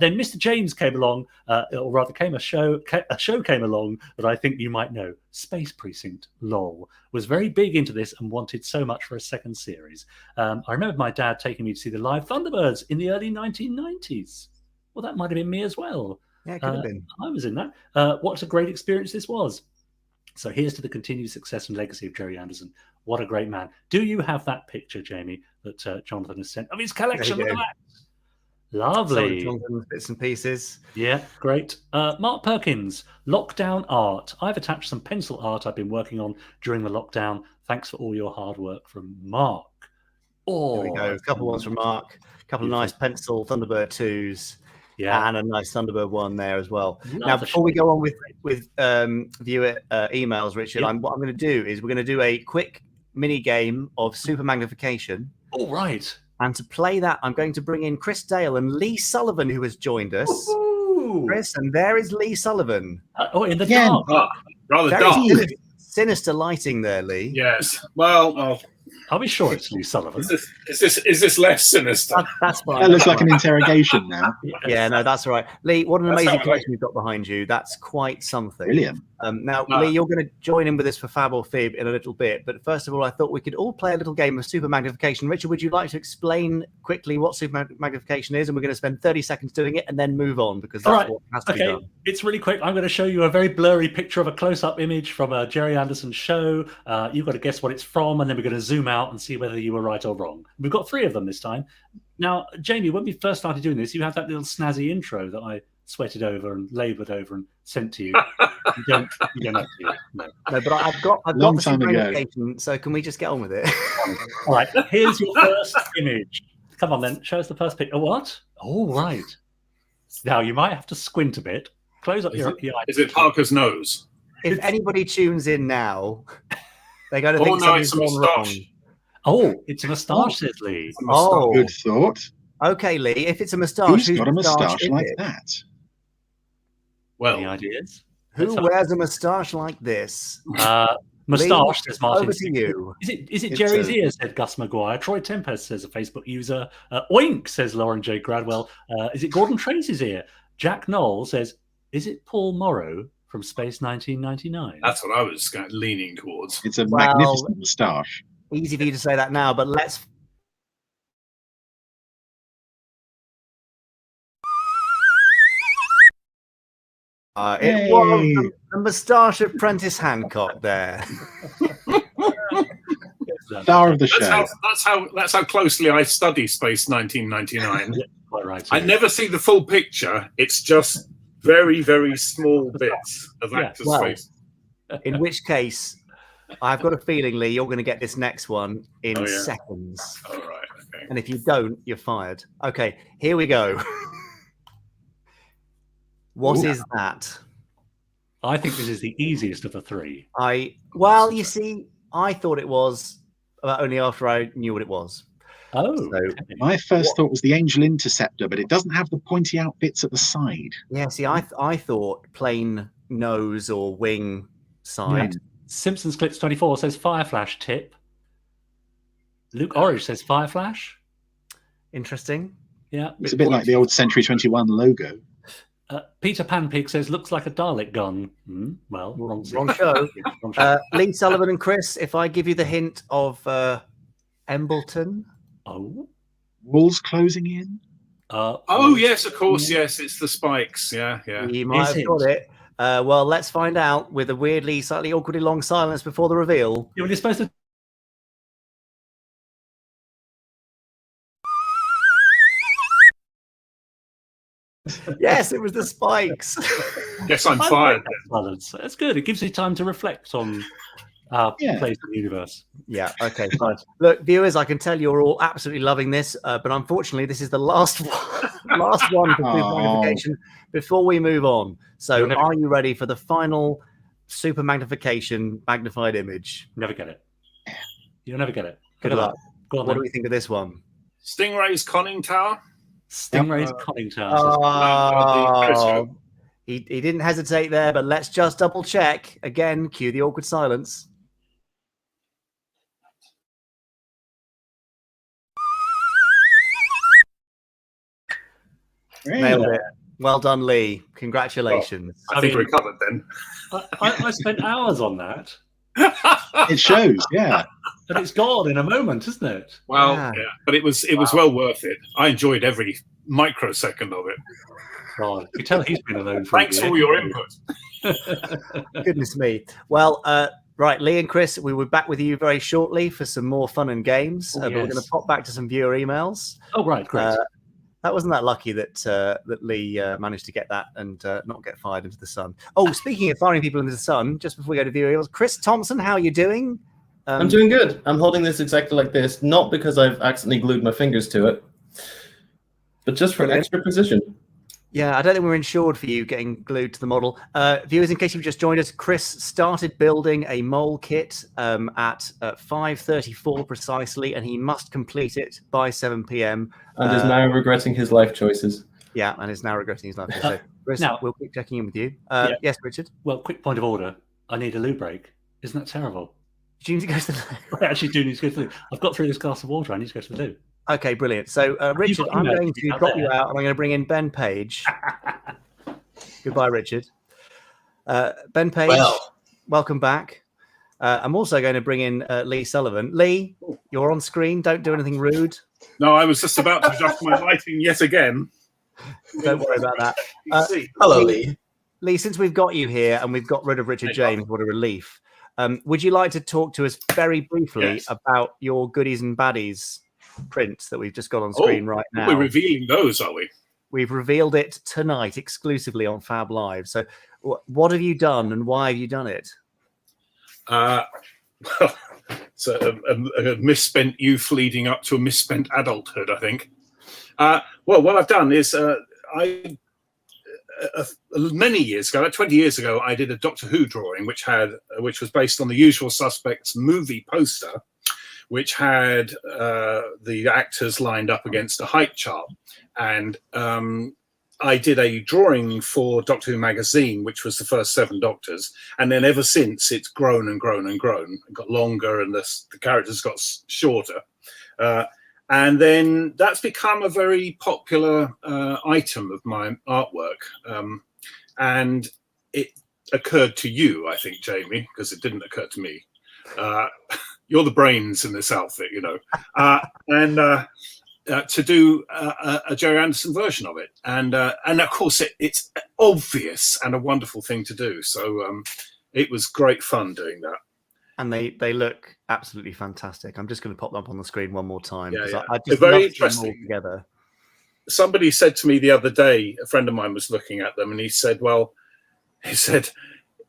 Then Mr. James came along, or rather a show came along that I think you might know. Space Precinct, lol. Was very big into this and wanted so much for a second series. I remember my dad taking me to see the live Thunderbirds in the early 1990s. Well, that might have been me as well. Yeah, it could have been. I was in that. What a great experience this was. So here's to the continued success and legacy of Gerry Anderson. What a great man. Do you have that picture, Jamie, that Jonathan has sent of his collection? Look at that. Lovely. Jonathan's bits and pieces. Yeah, great. Mark Perkins, lockdown art. I've attached some pencil art I've been working on during the lockdown. Thanks for all your hard work, from Mark. There we go. A couple ones from Mark. A couple of nice pencil Thunderbird 2s. Yeah, and a nice Thunderbird 1 there as well. Love now, before we go on with viewer emails, Richard, what I'm going to do is we're going to do a quick mini game of super magnification. All right. And to play that, I'm going to bring in Chris Dale and Lee Sullivan, who has joined us. Woo-hoo. Chris, and there is Lee Sullivan. In the dark. Rather very dark. sinister lighting there, Lee. Yes. Well, Are we sure it's Lee Sullivan? Is this less sinister? That's fine. That looks like an interrogation now. Yeah, no, that's all right. Lee, what an That's amazing how I collection you've got behind you. That's quite something. Brilliant. Now, No. Lee, you're going to join in with us for Fab or Fib in a little bit. But first of all, I thought we could all play a little game of super magnification. Richard, would you like to explain quickly what super magnification is? And we're going to spend 30 seconds doing it and then move on because that's what has to be done. It's really quick. I'm going to show you a very blurry picture of a close-up image from a Gerry Anderson show. You've got to guess what it's from, and then we're going to zoom out and see whether you were right or wrong. We've got 3 of them this time. Now, Jamie, when we first started doing this, you had that little snazzy intro that I sweated over and laboured over and sent to you. You don't have to do it. No, but I've got Long the time super ago. magnification, so can we just get on with it? All right, here's your first image. Come on, then. Show us the first picture. Oh, what? Oh, right. Now, you might have to squint a bit. Close up your eyes. Is it Parker's nose? If anybody tunes in now, they're going to think no, something's it's a gone wrong. moustache. Oh, it's a moustache, says Lee. Oh, Good thought. okay, Lee. If it's a moustache, Who's got a moustache is like it? that? Well, Any ideas? Who wears a moustache like this? Moustache, says Martin. Over to you. Is it It's Jerry's a- ear, said Gus Maguire. Troy Tempest, says a Facebook user. Oink, says Lauren J. Gradwell. Is it Gordon Tracy's ear? Jack Knoll says, is it Paul Morrow from Space 1999? that's what I was kind of leaning towards. It's a magnificent moustache. Easy for you to say that now, but let's. It was the moustache of Prentice Hancock there. Star of the show. That's how closely I study Space 1999. Quite right. I never see the full picture. It's just very, very small bits of actors' face. In which case, I've got a feeling, Lee, you're going to get this next one in seconds. All right. Okay. And if you don't, you're fired. Okay, here we go. What is that? I think this is the easiest of the 3. Well, you see, I thought it was only after I knew what it was. Oh. So, My first thought was the Angel Interceptor, but it doesn't have the pointy out bits at the side. yeah, see, I thought plain nose or wing side. Yeah. Simpsons Clips 24 says Fireflash tip. Luke Orridge says Fireflash. Interesting. Yeah. It's a bit like the old Century 21 logo. Peter Panpig says looks like a Dalek gun. Well, wrong show. Wrong show. Lee Sullivan and Chris, if I give you the hint of Embleton. Oh. Walls closing in? Oh, yes, of course. Yes, it's the spikes. Yeah. You might have got it. Well, let's find out with a weirdly, slightly awkwardly long silence before the reveal. Yeah, well, you're supposed to. Yes, it was the spikes. Yes, I'm fired. That's good. It gives you time to reflect on our place in the universe. Yeah, okay, fine. Look, viewers, I can tell you're all absolutely loving this, but unfortunately, this is the last one for super magnification before we move on. So, are you ready for the final super magnification magnified image? Never get it. You'll never get it. Good luck. Go on, what do we think of this one? Stingray's conning tower. Stingray's conning tower. Oh, he didn't hesitate there, but let's just double check. Again, cue the awkward silence. Nailed it. Well done, Lee. Congratulations. I think we recovered then. I spent hours on that. It shows, yeah. And it's gone in a moment, isn't it? Well, yeah. But it was well worth it. I enjoyed every microsecond of it. God, you tell he's been alone for Thanks for all your input. Goodness me. Well, right, Lee and Chris, we will be back with you very shortly for some more fun and games. But we're going to pop back to some viewer emails. Oh, right, great. That wasn't that lucky that Lee managed to get that and not get fired into the sun. Oh, speaking of firing people into the sun, just before we go to viewer emails, Chris Thompson, how are you doing? I'm doing good. I'm holding this exactly like this, not because I've accidentally glued my fingers to it, but just for extra precision. Yeah, I don't think we're insured for you getting glued to the model. Viewers, in case you've just joined us, Chris started building a mole kit at 5:34 precisely, and he must complete it by 7 p.m. And is now regretting his life choices. Yeah, and is now regretting his life choices. So, Chris, now, we'll keep checking in with you. Yes, Richard? Well, quick point of order. I need a loo break. Isn't that terrible? Do you need to go to the loo? I actually do need to go to the loo. I've got through this glass of water. I need to go to the loo. Okay, brilliant. So, Richard, I'm going to drop you out, and I'm going to bring in Ben Page. Goodbye, Richard. Ben Page, welcome back. I'm also going to bring in Lee Sullivan. Lee, you're on screen. Don't do anything rude. No, I was just about to adjust my lighting yet again. Don't worry about that. Hello, Lee. Lee, since we've got you here and we've got rid of Richard James, what a relief. Would you like to talk to us very briefly about your goodies and baddies prints that we've just got on screen right now? We're revealing those, are we? We've revealed it tonight exclusively on Fab Live. So what have you done and why have you done it? Well, it's a misspent youth leading up to a misspent adulthood, I think. Well, what I've done is many years ago, like 20 years ago, I did a Doctor Who drawing, which was based on the Usual Suspects movie poster, which had the actors lined up against a height chart. And I did a drawing for Doctor Who magazine, which was the first 7 Doctors. And then ever since, it's grown and grown and grown. It got longer and the characters got shorter. And then that's become a very popular item of my artwork. And it occurred to you, I think, Jamie, because it didn't occur to me. You're the brains in this outfit, you know. To do a Gerry Anderson version of it. And of course, it's obvious and a wonderful thing to do. So it was great fun doing that. And they look absolutely fantastic. I'm just going to pop them up on the screen one more time. Yeah. I just very love interesting. them all together. Somebody said to me the other day, a friend of mine was looking at them, and he said,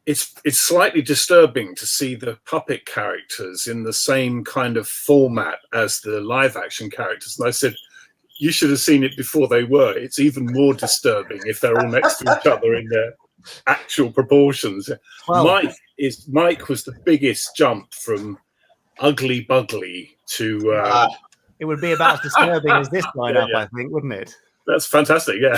it's slightly disturbing to see the puppet characters in the same kind of format as the live action characters. And I said, you should have seen it before they were. It's even more disturbing if they're all next to each other in their actual proportions. Well, Mike was the biggest jump from Ugly Bugly to... it would be about as disturbing as this lineup, I think, wouldn't it? That's fantastic, yeah.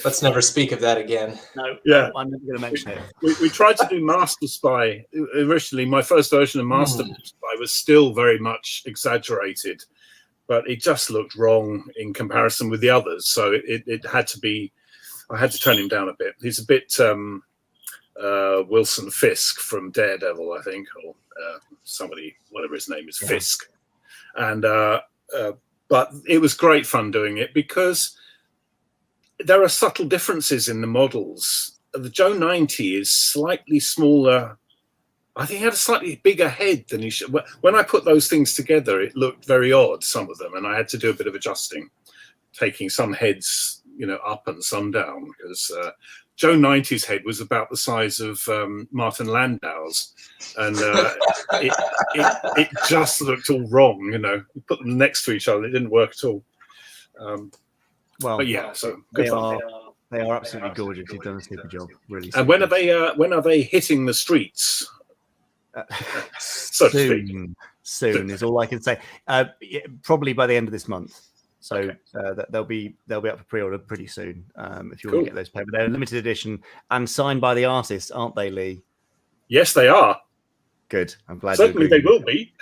Let's never speak of that again. No, yeah. I'm never going to mention it. We tried to do Master Spy. Originally, my first version of Master Spy was still very much exaggerated, but it just looked wrong in comparison with the others. So it had to be, I had to turn him down a bit. He's a bit Wilson Fisk from Daredevil, I think, or somebody, whatever his name is, Fisk. And but it was great fun doing it because there are subtle differences in the models. The Joe 90 is slightly smaller. I think he had a slightly bigger head than he should. When I put those things together, it looked very odd, some of them, and I had to do a bit of adjusting, taking some heads, up and some down, because Joe 90's head was about the size of Martin Landau's, and it just looked all wrong. You put them next to each other, it didn't work at all. But yeah, so good fun. They are absolutely gorgeous. You've done a super job, really. And when are they hitting the streets? Soon is all I can say. Probably by the end of this month. So they'll be up for pre-order pretty soon. If you want to get those paper, they're limited edition and signed by the artist, aren't they, Lee? Yes, they are. Good. I'm glad. Certainly, they will be.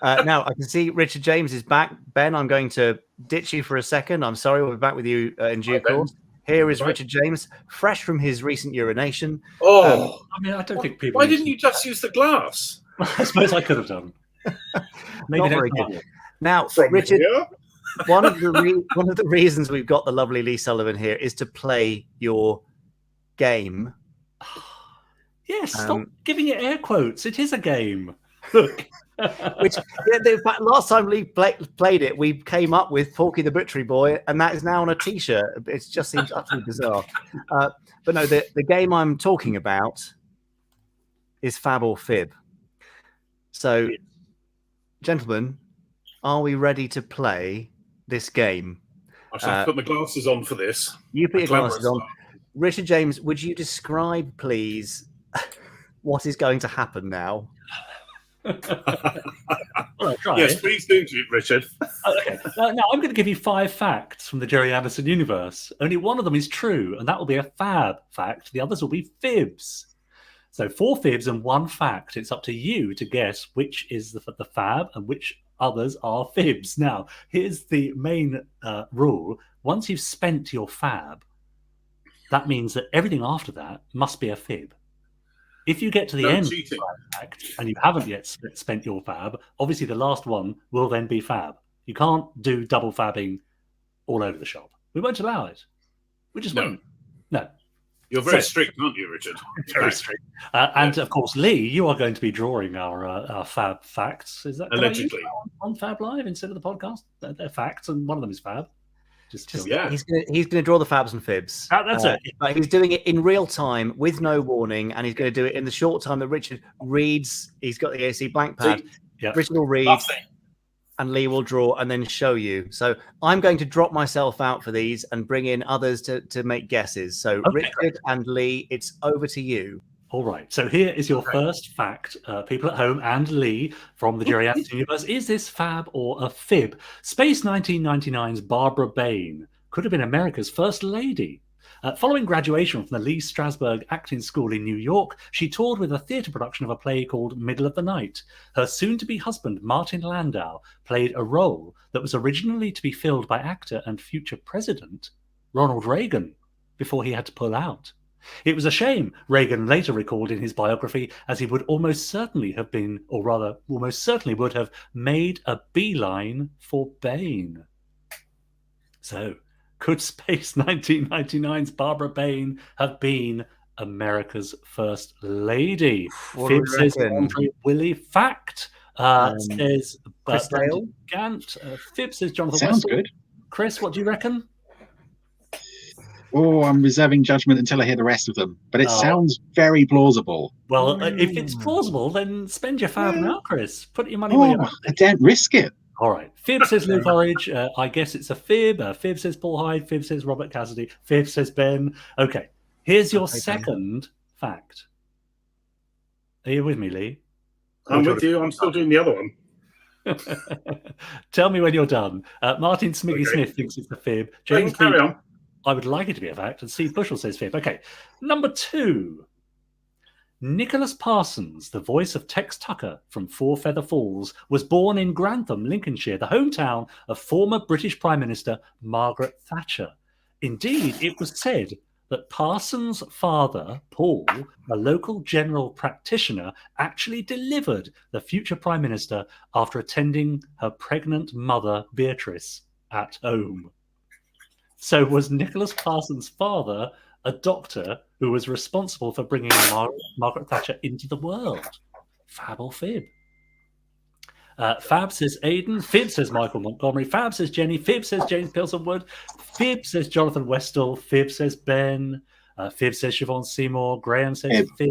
Now I can see Richard James is back. Ben, I'm going to ditch you for a second. I'm sorry, we'll be back with you in due course. Here is Richard James, fresh from his recent urination. I don't think people. Why didn't you just use the glass? I suppose I could have done. Maybe not very good. Now, Richard, one of the reasons we've got the lovely Lee Sullivan here is to play your game. Yes, stop giving it air quotes. It is a game. Look. Which, in fact, last time Lee played it, we came up with Porky the Butchery Boy, and that is now on a T-shirt. It just seems utterly bizarre. But no, the game I'm talking about is Fab or Fib. So, gentlemen, are we ready to play this game? I shall have to put my glasses on for this. You put your glasses on. Richard James, would you describe, please, what is going to happen now? Yes, please do, Richard. Okay. Now I'm going to give you 5 facts from the Gerry Anderson universe. Only one of them is true, and that will be a fab fact. The others will be fibs. So 4 fibs and 1 fact. It's up to you to guess which is the fab and which others are fibs. Now, here's the main rule. Once you've spent your fab, that means that everything after that must be a fib. If you get to the end of the fact and you haven't yet spent your fab, obviously the last one will then be fab. You can't do double fabbing all over the shop. We won't allow it. We just won't. No. You're very strict, aren't you, Richard? Very strict. And of course, Lee, you are going to be drawing our fab facts. Is that allegedly on Fab Live instead of the podcast? They're facts, and one of them is fab. He's going to draw the fabs and fibs. That's it. But he's doing it in real time with no warning, and he's going to do it in the short time that Richard reads. He's got the AC blank pad. Richard will read, and Lee will draw and then show you. So I'm going to drop myself out for these and bring in others to make guesses. So Richard and Lee, it's over to you. All right. So here is your first fact, people at home and Lee from the Gerry Anderson universe. Is this fab or a fib? Space 1999's Barbara Bain could have been America's first lady. Following graduation from the Lee Strasberg Acting School in New York, she toured with a theatre production of a play called Middle of the Night. Her soon-to-be husband, Martin Landau, played a role that was originally to be filled by actor and future president Ronald Reagan before he had to pull out. It was a shame, Reagan later recalled in his biography, as he would almost certainly have been, or rather, almost certainly would have made a beeline for Bain. So, could Space 1999's Barbara Bain have been America's first lady? Fib says Andre Willie. Fact says Blankety Gaunt. Fib says Jonathan Sounds Westall. good. Chris, what do you reckon? Oh, I'm reserving judgment until I hear the rest of them. But it sounds very plausible. Well, if it's plausible, then spend your fab now, Chris. Put your money where your mouth is. I don't risk it. All right. Fib says Luke Orridge. I guess it's a fib. Fib says Paul Hyde. Fib says Robert Cassidy. Fib says Ben. Okay. Here's your second fact. Are you with me, Lee? I'm with you. I'm still doing the other one. Tell me when you're done. Martin Smiggy Smith thinks it's a fib. James carry on. I would like it to be a fact. And Steve Bushell says fib. Okay. Number 2. Nicholas Parsons, the voice of Tex Tucker from Four Feather Falls, was born in Grantham, Lincolnshire, the hometown of former British Prime Minister Margaret Thatcher. Indeed, it was said that Parsons' father, Paul, a local general practitioner, actually delivered the future Prime Minister after attending her pregnant mother, Beatrice, at home. So was Nicholas Parsons' father a doctor who was responsible for bringing Margaret Thatcher into the world? Fab or fib? Fab says Aidan. Fib says Michael Montgomery. Fab says Jenny. Fib says James Pilsonwood. Fib says Jonathan Westall. Fib says Ben. Fib says Siobhan Seymour. Graham says fib.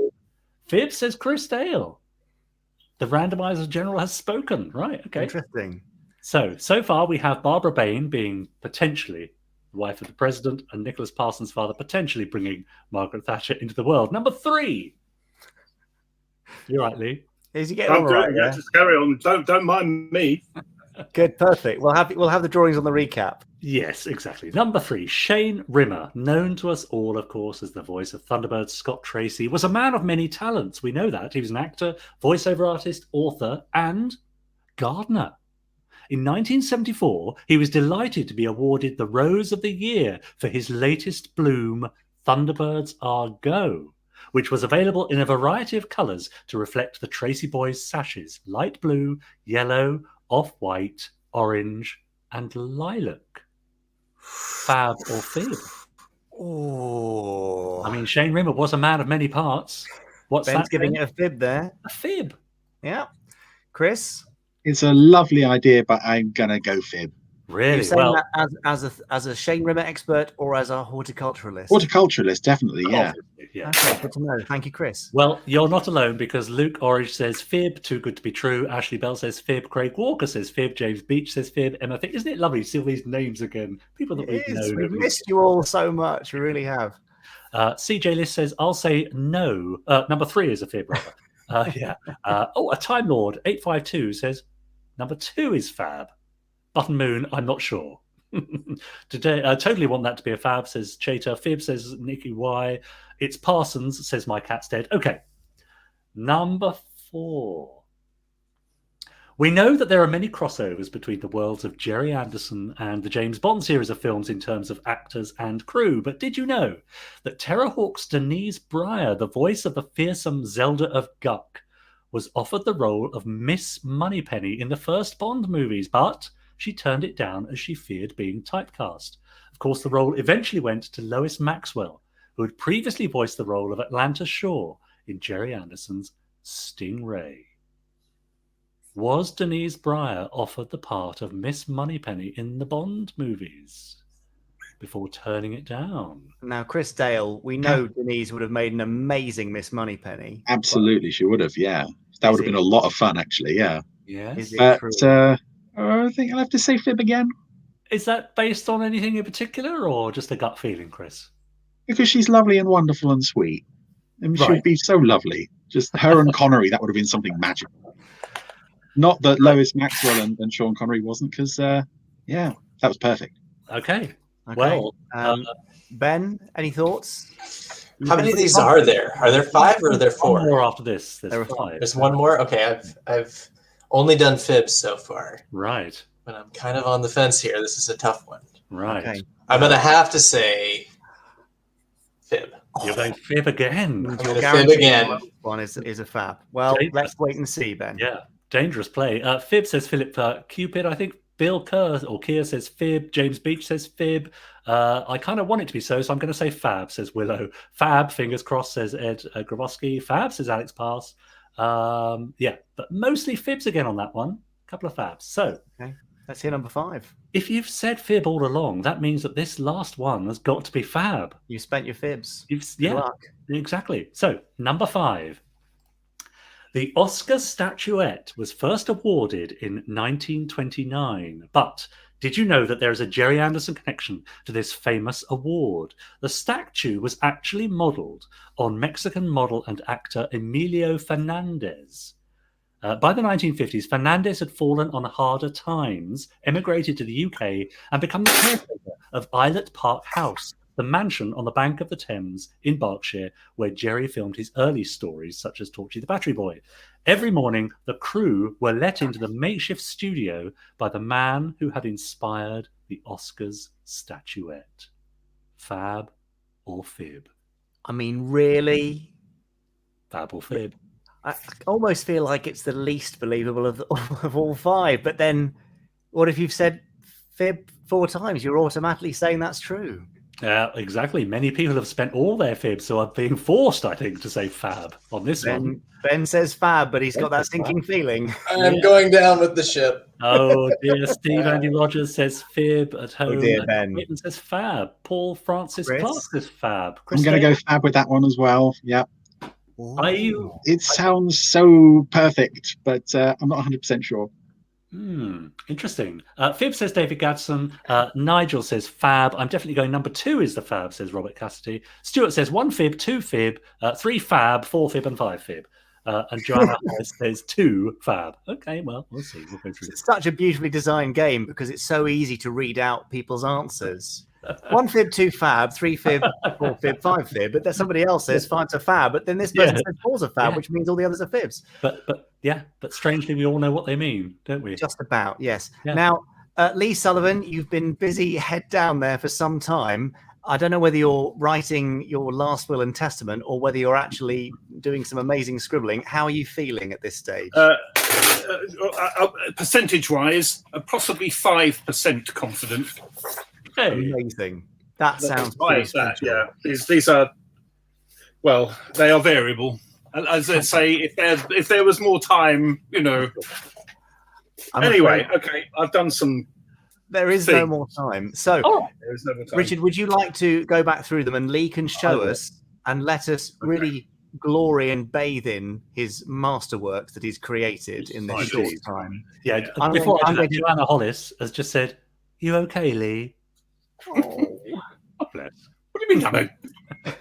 Fib says Chris Dale. The randomizer general has spoken. Right, okay. Interesting. So far we have Barbara Bain being potentially the wife of the president, and Nicholas Parsons' father potentially bringing Margaret Thatcher into the world. Number 3. You're right, Lee. Is he getting all right? Yeah, just carry on. Don't mind me. Good, perfect. We'll have the drawings on the recap. Yes, exactly. Number 3, Shane Rimmer, known to us all, of course, as the voice of Thunderbirds Scott Tracy, was a man of many talents. We know that. He was an actor, voiceover artist, author, and gardener. In 1974, he was delighted to be awarded the Rose of the Year for his latest bloom, Thunderbirds Are Go, which was available in a variety of colours to reflect the Tracy Boys' sashes: light blue, yellow, off-white, orange, and lilac. Fab or fib? Oh, I mean, Shane Rimmer was a man of many parts. What's Ben's that? giving it a fib there. A fib. Yeah. Chris? It's a lovely idea, but I'm going to go fib. Really? You're saying that as a Shane Rimmer expert or as a horticulturalist? Horticulturalist, definitely, yeah. Yeah. Okay, good to know. Thank you, Chris. Well, you're not alone, because Luke Orridge says fib, too good to be true. Ashley Bell says fib. Craig Walker says fib. James Beach says fib. Emma, isn't it lovely to see all these names again? People that we've known. We've missed you all so much. We really have. CJ List says, I'll say no. Number 3 is a fib, rather. Yeah. A Time Lord 852 says number 2 is fab. Button Moon, I'm not sure. Today, I totally want that to be a fab, says Chater. Fib says Nikki Y. It's Parsons, says My Cat's Dead. Okay, Number 4. We know that there are many crossovers between the worlds of Gerry Anderson and the James Bond series of films in terms of actors and crew, but did you know that Terrahawk's Denise Breyer, the voice of the fearsome Zelda of Guck, was offered the role of Miss Moneypenny in the first Bond movies, but she turned it down as she feared being typecast. Of course, the role eventually went to Lois Maxwell, who had previously voiced the role of Atlanta Shaw in Gerry Anderson's Stingray. Was Denise Breyer offered the part of Miss Moneypenny in the Bond movies before turning it down? Now, Chris Dale, we know Denise would have made an amazing Miss Moneypenny. Absolutely, she would have. Yeah, that would have been a lot of fun, actually. Yeah. Yeah. But I think I'll have to say fib again. Is that based on anything in particular, or just a gut feeling, Chris? Because she's lovely and wonderful and sweet, and she would be so lovely. Just her and Connery, that would have been something magical. Not that Lois Maxwell and Sean Connery wasn't, because that was perfect. Okay. Well, Ben, any thoughts? How many of these are there? Are there 5 or are there 4? One more after this. There's 5. There's one more? Okay, I've only done fibs so far. Right. But I'm kind of on the fence here. This is a tough one. Right. Okay. I'm going to have to say fib. You're going fib again. I'm going to fib again. One is a fab. Well, let's wait and see, Ben. Yeah. Dangerous play. Fib says Philip Cupid. I think Bill Kerr or Keir says fib. James Beach says fib. I kind of want it to be so I'm going to say fab, says Willow. Fab, fingers crossed, says Ed Grabowski. Fab, says Alex Pass. But mostly fibs again on that one. A couple of fabs. So, let's hear number 5. If you've said fib all along, that means that this last one has got to be fab. You spent your fibs. Good luck. Exactly. So, number 5. The Oscar statuette was first awarded in 1929, but did you know that there is a Gerry Anderson connection to this famous award? The statue was actually modelled on Mexican model and actor Emilio Fernandez. By the 1950s, Fernandez had fallen on harder times, emigrated to the UK, and become the caretaker of Islet Park House, the mansion on the bank of the Thames in Berkshire, where Gerry filmed his early stories, such as Torchy the Battery Boy. Every morning, the crew were let into the makeshift studio by the man who had inspired the Oscars statuette. Fab or fib? I mean, really? Fab or fib? I almost feel like it's the least believable of all 5. But then, what if you've said fib 4 times? You're automatically saying that's true. Exactly. Many people have spent all their fibs, so I'm being forced, I think, to say fab on this one. Ben says fab, but he's got that sinking feeling. I'm going down with the ship. Oh dear. Steve Andy Rogers says fib at home. Oh dear, Ben. Clayton says fab. Paul Francis Clark says fab. I'm going to go fab with that one as well. Yeah. Are you? It sounds so perfect, but I'm not 100% sure. Interesting. Fib says David Gadsden. Nigel says fab. I'm definitely going number 2 is the fab, says Robert Cassidy. Stuart says 1 fib, 2 fib, 3 fab, 4 fib, and 5 fib. And Joanna says 2 fab. Okay, well, we'll see. We'll go through It's such a beautifully designed game because it's so easy to read out people's answers. 1 fib, 2 fab, 3 fib, 4 fib, 5 fib. But then somebody else says 5's a fab, but then this person says 4's a fab, which means all the others are fibs. But strangely, we all know what they mean, don't we? Just about, yes. Yeah. Now, Lee Sullivan, you've been busy head down there for some time. I don't know whether you're writing your last will and testament or whether you're actually doing some amazing scribbling. How are you feeling at this stage? Percentage-wise, possibly 5% confident. Hey. Amazing. That sounds These are, well, they are variable. As I say, if there was more time, Anyway, okay, I've done some. There is no more time. So, there is no more time. Richard, would you like to go back through them and Lee can show us and let us really glory and bathe in his masterwork that he's created in this short time? Yeah, Joanna Hollis has just said, "You okay, Lee?" Oh, bless. What do you mean? I mean,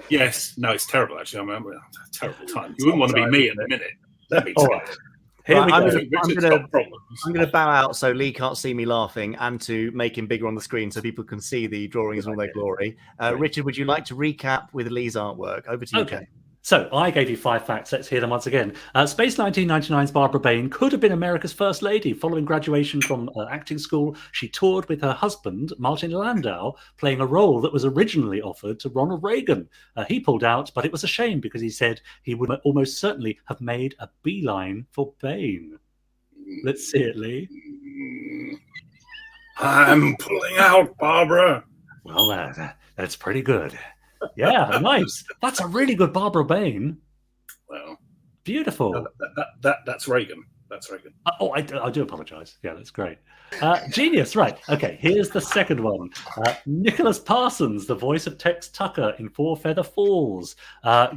yes, no, it's terrible. Actually, I'm having a terrible time. You wouldn't want to be me in a minute. That'd be terrible. Here we go. I'm going to bow out so Lee can't see me laughing and to make him bigger on the screen so people can see the drawings in all their glory. Richard, would you like to recap with Lee's artwork? Over to you, Ken. So I gave you 5 facts. Let's hear them once again. Space 1999's Barbara Bain could have been America's first lady. Following graduation from acting school, she toured with her husband, Martin Landau, playing a role that was originally offered to Ronald Reagan. He pulled out, but it was a shame because he said he would almost certainly have made a beeline for Bain. Let's see it, Lee. I'm pulling out, Barbara. Well, that's pretty good. Yeah, nice. That's a really good Barbara Bain. Well, beautiful. That's Reagan. That's Reagan. I do apologise. Yeah, that's great. Genius. Right. Okay. Here's the second one. Nicholas Parsons, the voice of Tex Tucker in Four Feather Falls,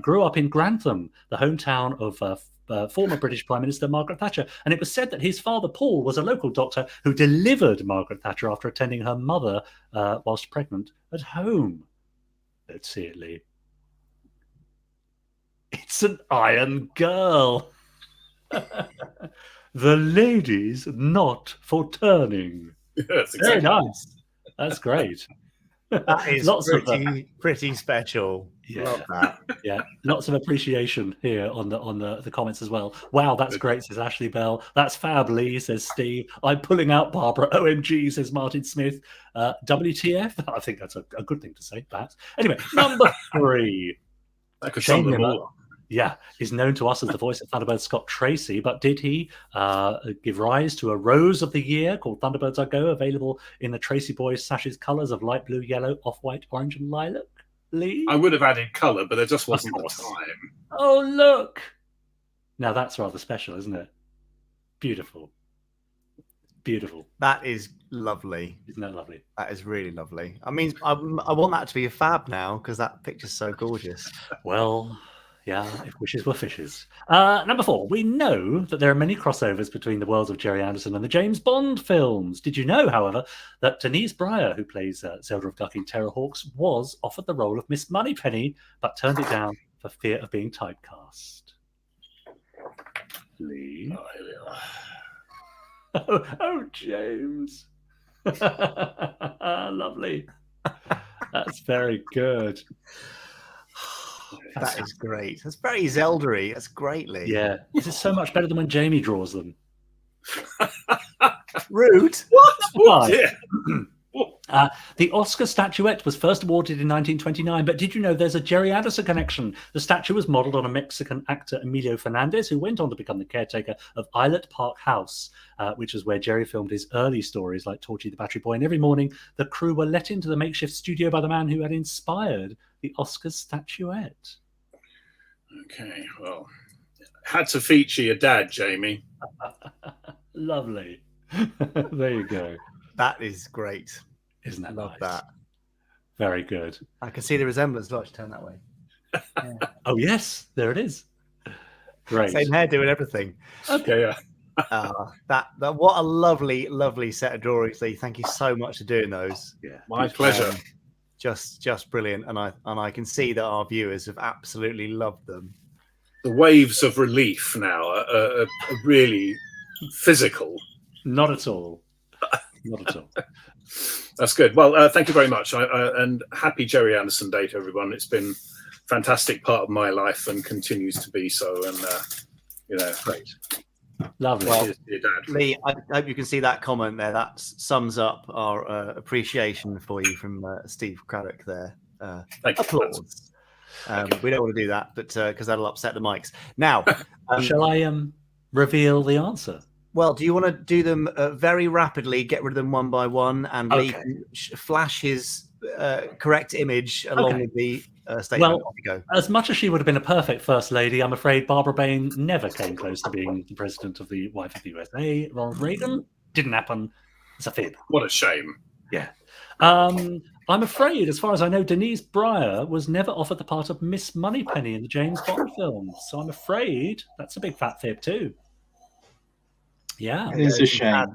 grew up in Grantham, the hometown of former British Prime Minister Margaret Thatcher, and it was said that his father Paul was a local doctor who delivered Margaret Thatcher after attending her mother whilst pregnant at home. Let's see it, Lee. It's an iron girl. The ladies not for turning. Yes, Very exactly. nice. That's great. That is pretty special. Yeah. Love that. Yeah, lots of appreciation here on the comments as well. Wow, that's great, says Ashley Bell. That's fab, Lee, says Steve. I'm pulling out Barbara. OMG, says Martin Smith. WTF? I think that's a good thing to say, perhaps. Anyway, number 3. That could sum them all. Yeah, is known to us as the voice of Thunderbird Scott Tracy, but did he give rise to a Rose of the Year called Thunderbirds I Go, available in the Tracy Boys sashes colours of light blue, yellow, off-white, orange and lilac? Lee? I would have added colour, but there just wasn't the time. Oh, look! Now that's rather special, isn't it? Beautiful. Beautiful. That is lovely. Isn't that lovely? That is really lovely. I mean, I want that to be a fab now because that picture's so gorgeous. Well, yeah, if wishes were fishes. Number 4, we know that there are many crossovers between the worlds of Gerry Anderson and the James Bond films. Did you know, however, that Denise Breyer, who plays Zelda of Duck in Terrorhawks, was offered the role of Miss Moneypenny, but turned it down for fear of being typecast? Lee? Oh, here we are. Oh, James. Lovely. That's very good. That is great. That's very Zelda-y. That's great, Lee. Yeah. This is so much better than when Jamie draws them. Rude. What? The Oscar statuette was first awarded in 1929, but did you know there's a Gerry Anderson connection? The statue was modelled on a Mexican actor, Emilio Fernandez, who went on to become the caretaker of Islet Park House, which is where Gerry filmed his early stories like Torchy the Battery Boy. And every morning, the crew were let into the makeshift studio by the man who had inspired the Oscar statuette. Okay, well, had to feature your dad, Jamie. Lovely. There you go. That is great. Isn't that Love nice? that. Very good. I can see the resemblance. Watch, turn that way. Yeah. Oh, yes, there it is. Great. Same hairdo and everything. Okay, yeah. That what a lovely set of drawings, Lee. Thank you so much for doing those. Yeah, my pleasure. Just brilliant, and I can see that our viewers have absolutely loved them. The waves of relief now are really physical. Not at all. Not at all. That's good. Well, thank you very much, and happy Gerry Anderson Day to everyone. It's been a fantastic part of my life and continues to be so. And great, lovely. Well, your dad. Lee, I hope you can see that comment there. That sums up our appreciation for you from Steve Craddock there. Thank you. Applause. We don't want to do that, but because that'll upset the mics. Now, shall I reveal the answer? Well, do you want to do them very rapidly, get rid of them one by one, and Lee can flash his correct image along with the statement? Well, Off you go. As much as she would have been a perfect first lady, I'm afraid Barbara Bain never came close to being the president of the wife of the USA. Ronald Reagan didn't happen. It's a fib. What a shame. Yeah. I'm afraid, as far as I know, Denise Breyer was never offered the part of Miss Moneypenny in the James Bond films. So I'm afraid that's a big fat fib too. Yeah. It is a shame.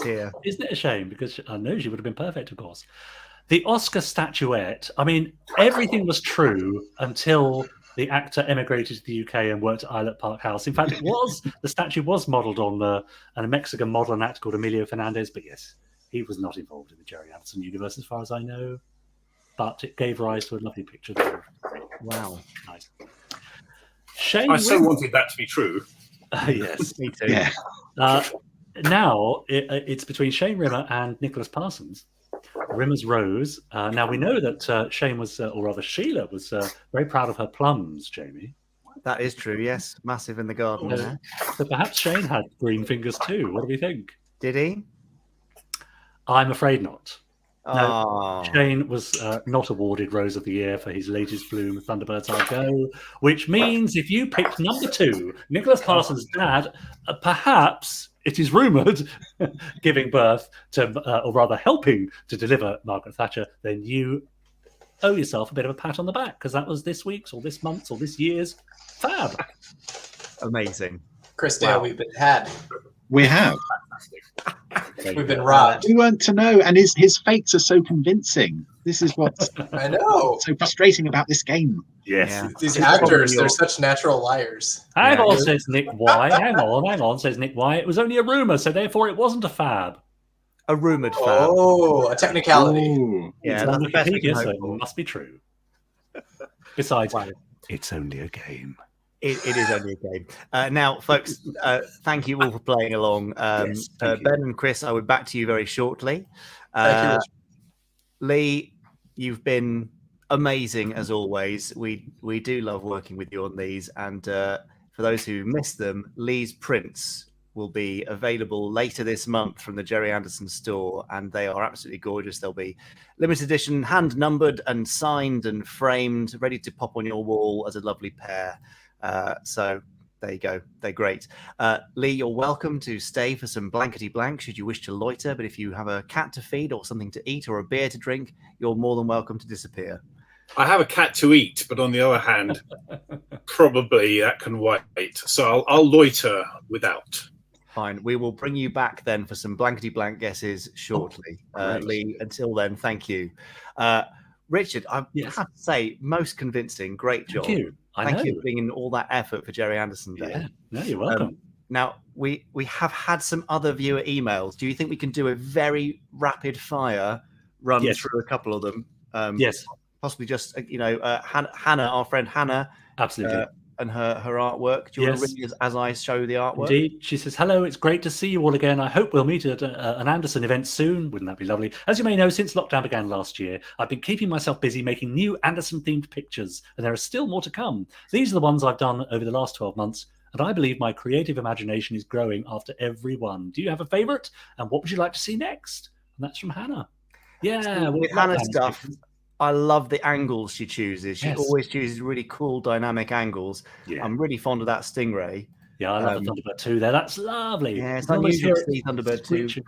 Here. Isn't it a shame? Because I know she would have been perfect, of course. The Oscar statuette, I mean, everything was true until the actor emigrated to the UK and worked at Islet Park House. In fact, the statue was modelled on a Mexican model and actor called Emilio Fernandez, but yes, he was not involved in the Gerry Anderson universe as far as I know. But it gave rise to a lovely picture there. Wow. Nice. Shane I so Rimmer. wanted that to be true. Yes, me too. Yeah. Now it's between Shane Rimmer and Nicholas Parsons. Rimmer's Rose. Now we know that Shane was, or rather Sheila was, very proud of her plums, Jamie. That is true, yes. Massive in the garden there. So perhaps Shane had green fingers too. What do we think? Did he? I'm afraid not. No, Oh. Shane was not awarded Rose of the Year for his latest bloom, Thunderbirds Are Go, which means if you picked number 2, Nicholas Parsons' dad, perhaps it is rumoured giving birth to, or rather helping to deliver Margaret Thatcher, then you owe yourself a bit of a pat on the back because that was this week's or this month's or this year's Fab. Amazing. Chris Dale, we've been had. We have. We've been robbed. We weren't to know, and his fakes are so convincing. This is what's I know. so frustrating about this game. Yes. Yeah. These actors, they're such natural liars. Hang on, says Nick Y. Hang on, says Nick Y. It was only a rumour, so therefore it wasn't a Fab. A rumoured Fab. Oh, a technicality. Ooh. Yeah, It's that's on the best we can Wikipedia, so hope it for. must be true. Besides, Wow. it's only a game. It is only a game. Now, folks, thank you all for playing along. Yes, thank you. Ben and Chris, I will be back to you very shortly. Thank you, Rich. Lee, you've been amazing as always. We do love working with you on these. And for those who missed them, Lee's prints will be available later this month from the Gerry Anderson store, and they are absolutely gorgeous. They'll be limited edition, hand numbered and signed and framed, ready to pop on your wall as a lovely pair. So there you go. They're great. Lee, you're welcome to stay for some blankety blank should you wish to loiter. But if you have a cat to feed or something to eat or a beer to drink, you're more than welcome to disappear. I have a cat to eat, but on the other hand, probably that can wait. So I'll loiter without. Fine. We will bring you back then for some blankety blank guesses shortly. Lee, until then, thank you. Richard, I have to say, most convincing. Great job. Thank you. Thank you for bringing in all that effort for Gerry Anderson Day. Yeah. No, you're welcome. Now, we have had some other viewer emails. Do you think we can do a very rapid fire run through a couple of them? Yes. Possibly just, Hannah, our friend Hannah. Absolutely. And her artwork. Do you want to read as I show the artwork? Indeed. She says, hello, it's great to see you all again. I hope we'll meet at an Anderson event soon. Wouldn't that be lovely? As you may know, since lockdown began last year, I've been keeping myself busy making new Anderson-themed pictures, and there are still more to come. These are the ones I've done over the last 12 months, and I believe my creative imagination is growing after every one. Do you have a favourite? And what would you like to see next? And that's from Hannah. Yeah. So with Hannah's stuff, I love the angles she chooses. She always chooses really cool dynamic angles. Yeah. I'm really fond of that Stingray. Yeah, I love the Thunderbird 2 there. That's lovely. Yeah, it's unusual to see Thunderbird 2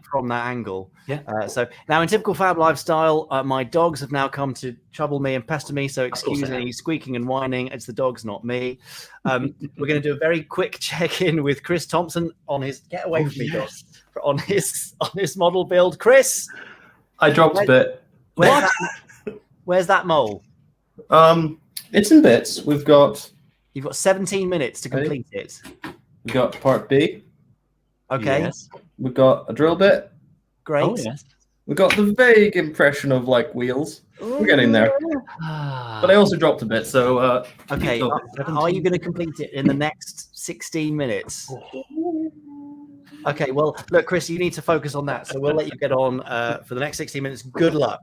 from that angle. Yeah. So now in typical Fab lifestyle, my dogs have now come to trouble me and pester me. So excuse any squeaking and whining. It's the dogs, not me. We're going to do a very quick check-in with Chris Thompson on his on his model build. Chris, I dropped a bit. Where's that mole? It's in bits. You've got 17 minutes to complete it. We got part B. Okay. Yes. We've got a drill bit. Great. Oh, yes. We've got the vague impression of like wheels. We're getting there. But I also dropped a bit, so okay. Are you going to complete it in the next 16 minutes? Okay, well, look, Chris, you need to focus on that. So we'll let you get on for the next 16 minutes. Good luck.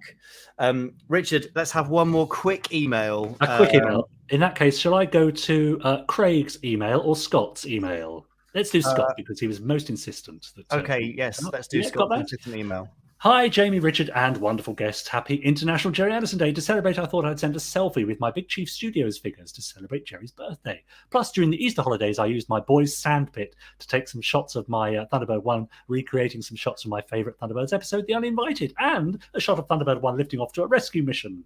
Richard, let's have one more quick email. A quick email. In that case, shall I go to Craig's email or Scott's email? Let's do Scott because he was most insistent. That, okay, yes, let's do Scott's insistent email. Hi, Jamie, Richard, and wonderful guests. Happy International Gerry Anderson Day. To celebrate, I thought I'd send a selfie with my Big Chief Studios figures to celebrate Gerry's birthday. Plus, during the Easter holidays, I used my boys' sandpit to take some shots of my Thunderbird 1, recreating some shots from my favourite Thunderbirds episode, The Uninvited, and a shot of Thunderbird 1 lifting off to a rescue mission.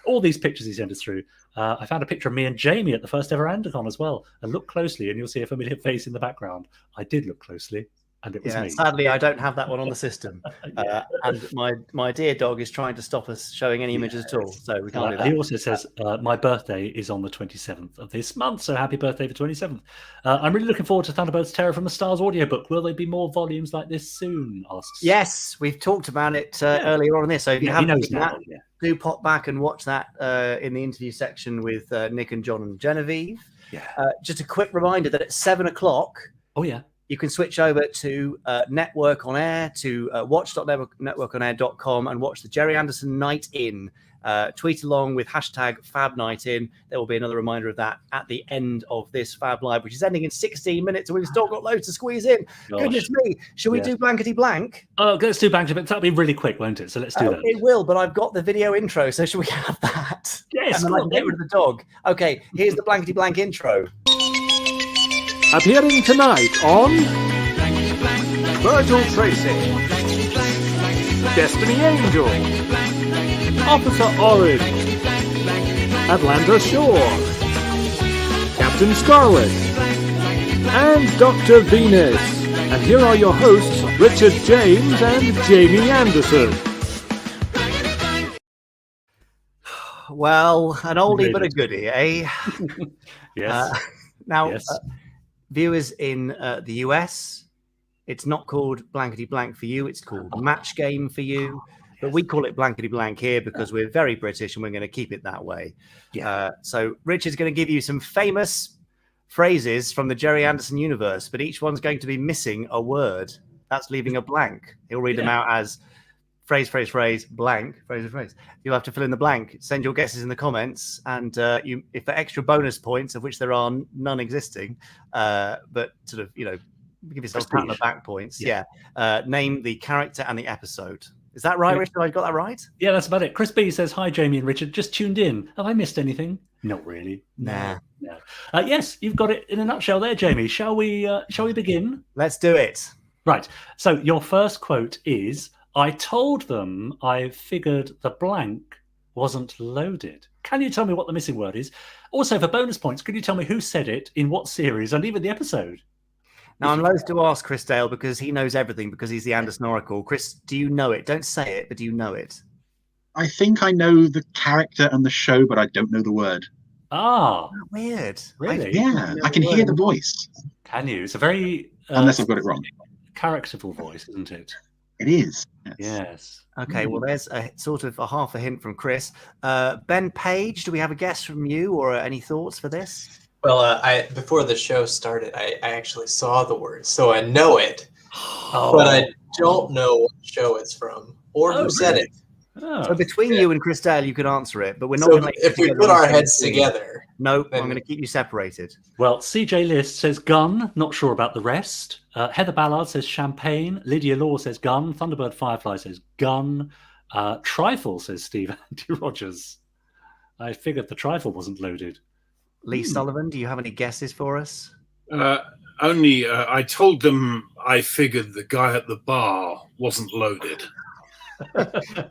All these pictures he sent us through. I found a picture of me and Jamie at the first ever Andercon as well. And look closely, and you'll see a familiar face in the background. I did look closely. And it was me. Sadly, I don't have that one on the system. And my dear dog is trying to stop us showing any images at all. So we can't do that. He also says, my birthday is on the 27th of this month. So happy birthday for 27th. I'm really looking forward to Thunderbirds Terror from the Stars audiobook. Will there be more volumes like this soon? Asks. Yes, we've talked about it earlier on in this. So if you haven't seen that, do pop back and watch that in the interview section with Nick and John and Genevieve. Yeah. Just a quick reminder that at 7 o'clock, you can switch over to Network on Air, to watch.networkonair.com and watch the Gerry Anderson Night In. Tweet along with hashtag Fab Night In. There will be another reminder of that at the end of this Fab Live, which is ending in 16 minutes, and we've still got loads to squeeze in. Gosh. Goodness me. Shall we do Blankety Blank? Oh, let's do Blankety Blank. That'll be really quick, won't it? So let's do that. It will, but I've got the video intro, so shall we have that? Yes. And then I can get rid of the dog. Okay, here's the Blankety Blank intro. Appearing tonight on Virgil Tracy, Destiny Angel, Officer Orange, Atlanta Shore, Captain Scarlet, and Dr. Venus. And here are your hosts, Richard James and Jamie Anderson. Well, an oldie but a goodie, eh? Yes. Now, viewers in the US, it's not called Blankety Blank for you, it's called Match Game for you. But we call it Blankety Blank here because we're very British and we're going to keep it that way. So Richard's going to give you some famous phrases from the Gerry Anderson universe, but each one's going to be missing a word. That's leaving a blank. He'll read them out as phrase, phrase, phrase, blank, phrase, phrase. You'll have to fill in the blank. Send your guesses in the comments. And if for extra bonus points, of which there are none existing, but sort of, give yourself a pat on the back points. Name the character and the episode. Is that right, Richard? I got that right? Yeah, that's about it. Chris B says, hi, Jamie and Richard. Just tuned in. Have I missed anything? Not really. Nah. No. Yes, you've got it in a nutshell there, Jamie. Shall we begin? Let's do it. Right. So your first quote is, I told them I figured the blank wasn't loaded. Can you tell me what the missing word is? Also, for bonus points, could you tell me who said it, in what series, and even the episode? Now, I'm loath to ask Chris Dale because he knows everything because he's the Anderson Oracle. Chris, do you know it? Don't say it, but do you know it? I think I know the character and the show, but I don't know the word. Ah. Weird. Really? I can hear the voice. Can you? It's a very... unless I've got it wrong. Characterful voice, isn't it? It is. Yes. Okay, well, there's a sort of a half a hint from Chris. Ben Page, do we have a guess from you or any thoughts for this? Well, before the show started, I actually saw the word, so I know it, but I don't know what show it's from or who said it. So between you and Chris Dale, you could answer it, but we're not So going to. if we put our heads together, no, I'm going to keep you separated. Well, CJ List says gun. Not sure about the rest. Heather Ballard says champagne. Lydia Law says gun. Thunderbird Firefly says gun. Trifle says Steve Andy Rogers. I figured the trifle wasn't loaded. Lee Sullivan, do you have any guesses for us? Only I told them I figured the guy at the bar wasn't loaded.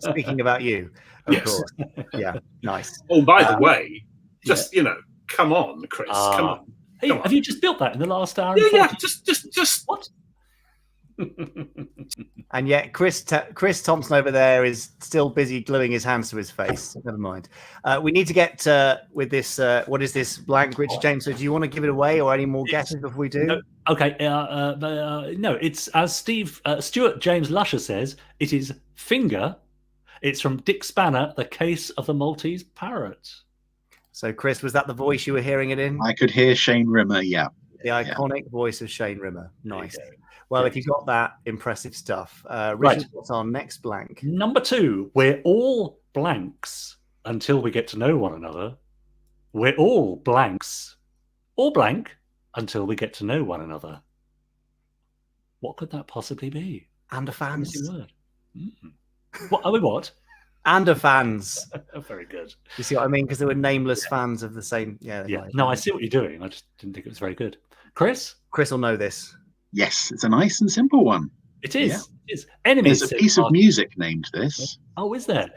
Speaking about you, of course. Yeah, nice. Oh, by the way, just come on, Chris, come on. Hey, have you just built that in the last hour? Yeah, just what? And yet, Chris Thompson over there is still busy gluing his hands to his face. Never mind. We need to get with this. What is this blank, Richard James? So, do you want to give it away, or any more guesses before we do? No, okay. No, it's as Stuart James Lusher says. It is finger. It's from Dick Spanner, The Case of the Maltese Parrot. So, Chris, was that the voice you were hearing it in? I could hear Shane Rimmer. Yeah, the iconic voice of Shane Rimmer. Nice. Well, if you got that, impressive stuff. Richard, right. What's our next blank? Number 2. We're all blanks until we get to know one another. We're all blanks, all blank, until we get to know one another. What could that possibly be? And fans. Word. What are we? What? And fans. Very good. You see what I mean? Because they were nameless fans of the same. Yeah. No, I see what you're doing. I just didn't think it was very good. Chris will know this. Yes, it's a nice and simple one. It is. Yeah. It is. Enemies. There's a piece of music named this. Oh, is there?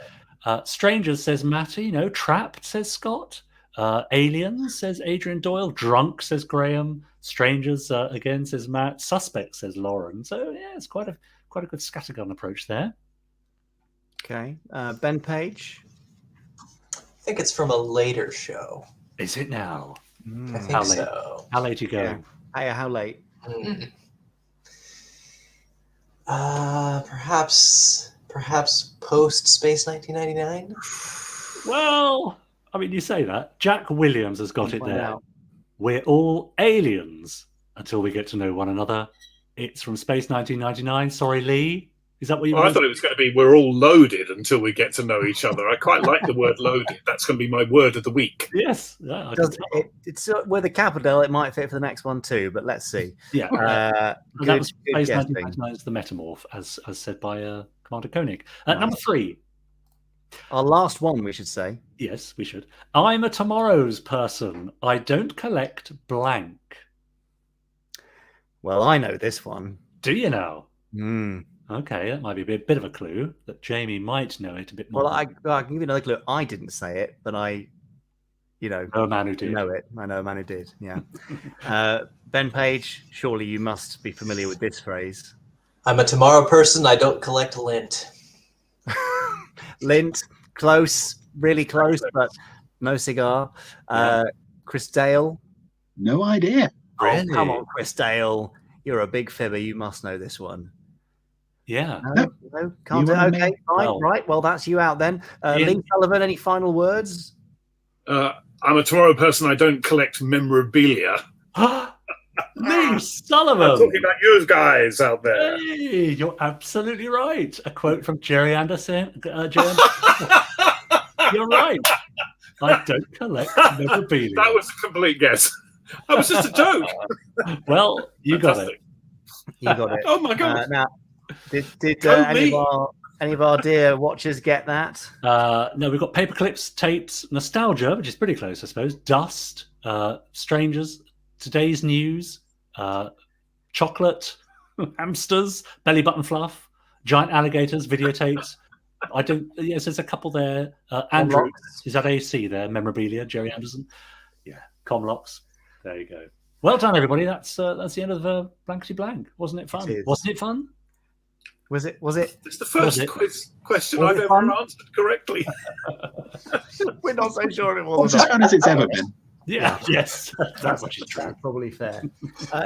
Strangers says Matty. No. Trapped says Scott. Aliens says Adrian Doyle. Drunk says Graham. Strangers again says Matt. Suspect says Lauren. So yeah, it's quite a good scattergun approach there. Okay. Ben Page. I think it's from a later show. Is it now? I think so. How late are you going? Yeah. How late? Perhaps post Space 1999. Well, I mean, you say that. Jack Williams has got it there. We're all aliens until we get to know one another. It's from Space 1999. Sorry, Lee. Is that what you? I thought it was going to be we're all loaded until we get to know each other. I quite like the word loaded. That's going to be my word of the week. Yes. It's with a capital. It might fit for the next one too, but let's see. Yeah. That was Space 1999 is the metamorph, as said by Commander Koenig. Nice. Number 3. Our last one, we should say. Yes, we should. I'm a tomorrow's person. I don't collect blank. Well, I know this one. Do you know? Mm. Okay, that might be a bit of a clue that Jamie might know it a bit more. Well, I can give you another clue. I didn't say it, but I know a man who did. Know it. I know a man who did. Yeah. Ben Page, surely you must be familiar with this phrase. I'm a tomorrow person. I don't collect lint. Lint, close, really close, but no cigar. Chris Dale. No idea. Oh, come on, Chris Dale. You're a big fibber. You must know this one. Yeah. No, can't do it. Okay, fine. Well. Right. Well, that's you out then. Lee Sullivan, any final words? I'm a tomorrow person. I don't collect memorabilia. Lee Sullivan. I'm talking about you guys out there. Hey, you're absolutely right. A quote from Gerry Anderson. You're right. I don't collect memorabilia. That was a complete guess. That was just a joke. Well, you got it. You got it. Oh my god! Now, did any of our dear watchers get that? No, we've got paper clips, tapes, nostalgia, which is pretty close, I suppose. Dust, strangers, today's news, chocolate, hamsters, belly button fluff, giant alligators, videotapes. Yes, there's a couple there. Andrew, is that AC there? Memorabilia, Gerry Anderson. Yeah, Comlocks. There you go. Well done, everybody. That's the end of Blankety Blank. Wasn't it fun? Wasn't it fun? Was it? It's the first question I've ever answered correctly. We're not so sure it was as fun as it's ever been. Yeah, yes, that's probably fair.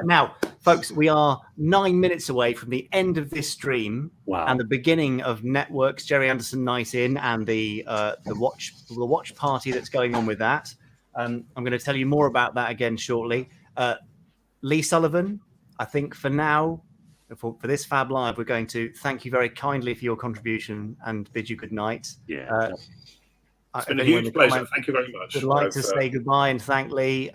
Now, folks, we are 9 minutes away from the end of this stream and the beginning of Network's Gerry Anderson Night In and the watch party that's going on with that. I'm going to tell you more about that again shortly. Lee Sullivan, I think for now, for this Fab Live, we're going to thank you very kindly for your contribution and bid you good night. Yeah. It's been a huge pleasure. Thank you very much. Would like to say goodbye and thank Lee.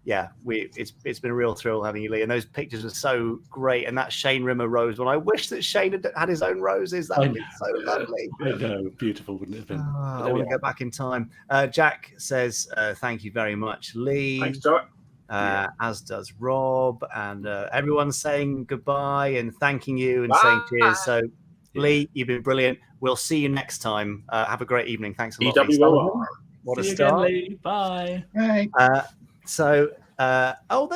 It's been a real thrill having you, Lee. And those pictures are so great. And that Shane Rimmer rose one. I wish that Shane had his own roses. That would be so lovely. I know, beautiful, wouldn't it have been? I want to go back in time. Jack says thank you very much, Lee. Thanks, Jack. As does Rob, and everyone's saying goodbye and thanking you and saying cheers. So, Lee, you've been brilliant. We'll see you next time. Have a great evening. Thanks a lot. Lee Sullivan. What see a start. Again, Lee. Bye. Hey. There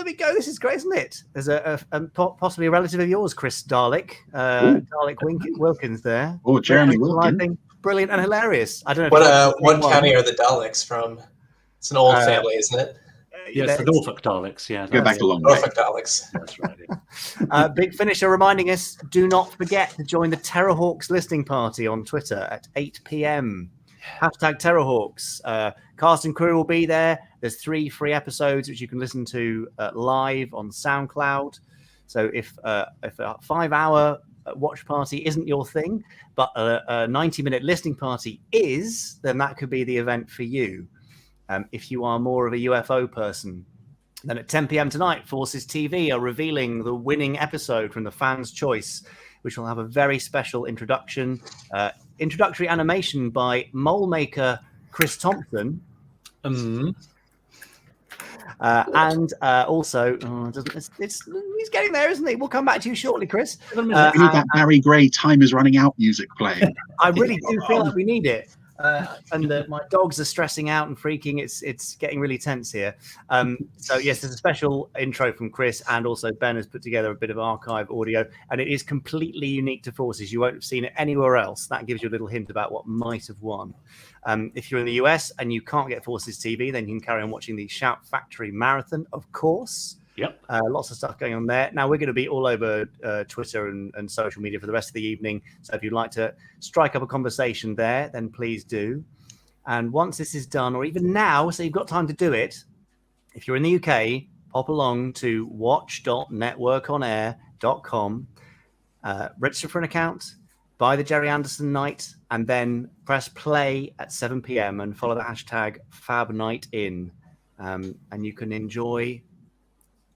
we go. This is great, isn't it? There's possibly a relative of yours, Chris Dalek. Dalek Wilkins there. Oh, Jeremy Wilkins. Brilliant and hilarious. I don't know. What county are the Daleks from? It's an old family, isn't it? Yes, the Norfolk Daleks. Yeah, go back a long way. Norfolk Daleks. That's right. Yeah. Big Finisher reminding us: do not forget to join the Terrorhawks listening party on Twitter at 8 p.m. Hashtag Terrorhawks. Cast and crew will be there. There's 3 free episodes which you can listen to live on SoundCloud. So if a 5-hour watch party isn't your thing, but a 90-minute listening party is, then that could be the event for you. If you are more of a UFO person, then at 10 p.m. tonight, Forces TV are revealing the winning episode from the Fans' Choice, which will have a very special introductory animation by mole maker Chris Thompson. And also, he's getting there, isn't he? We'll come back to you shortly, Chris. We need that Barry Gray "Time Is Running Out" music playing. I really do feel like we need it. My dogs are stressing out and freaking. It's getting really tense here. So yes, there's a special intro from Chris, and also Ben has put together a bit of archive audio, and it is completely unique to Forces. You won't have seen it anywhere else. That gives you a little hint about what might have won. If you're in the US and you can't get Forces TV, then you can carry on watching the Shout Factory Marathon, of course. Yep. Lots of stuff going on there. Now, we're going to be all over Twitter and social media for the rest of the evening. So if you'd like to strike up a conversation there, then please do. And once this is done, or even now, so you've got time to do it, if you're in the UK, pop along to watch.networkonair.com, register for an account, buy the Gerry Anderson night, and then press play at 7 p.m. and follow the hashtag FabNightIn. And you can enjoy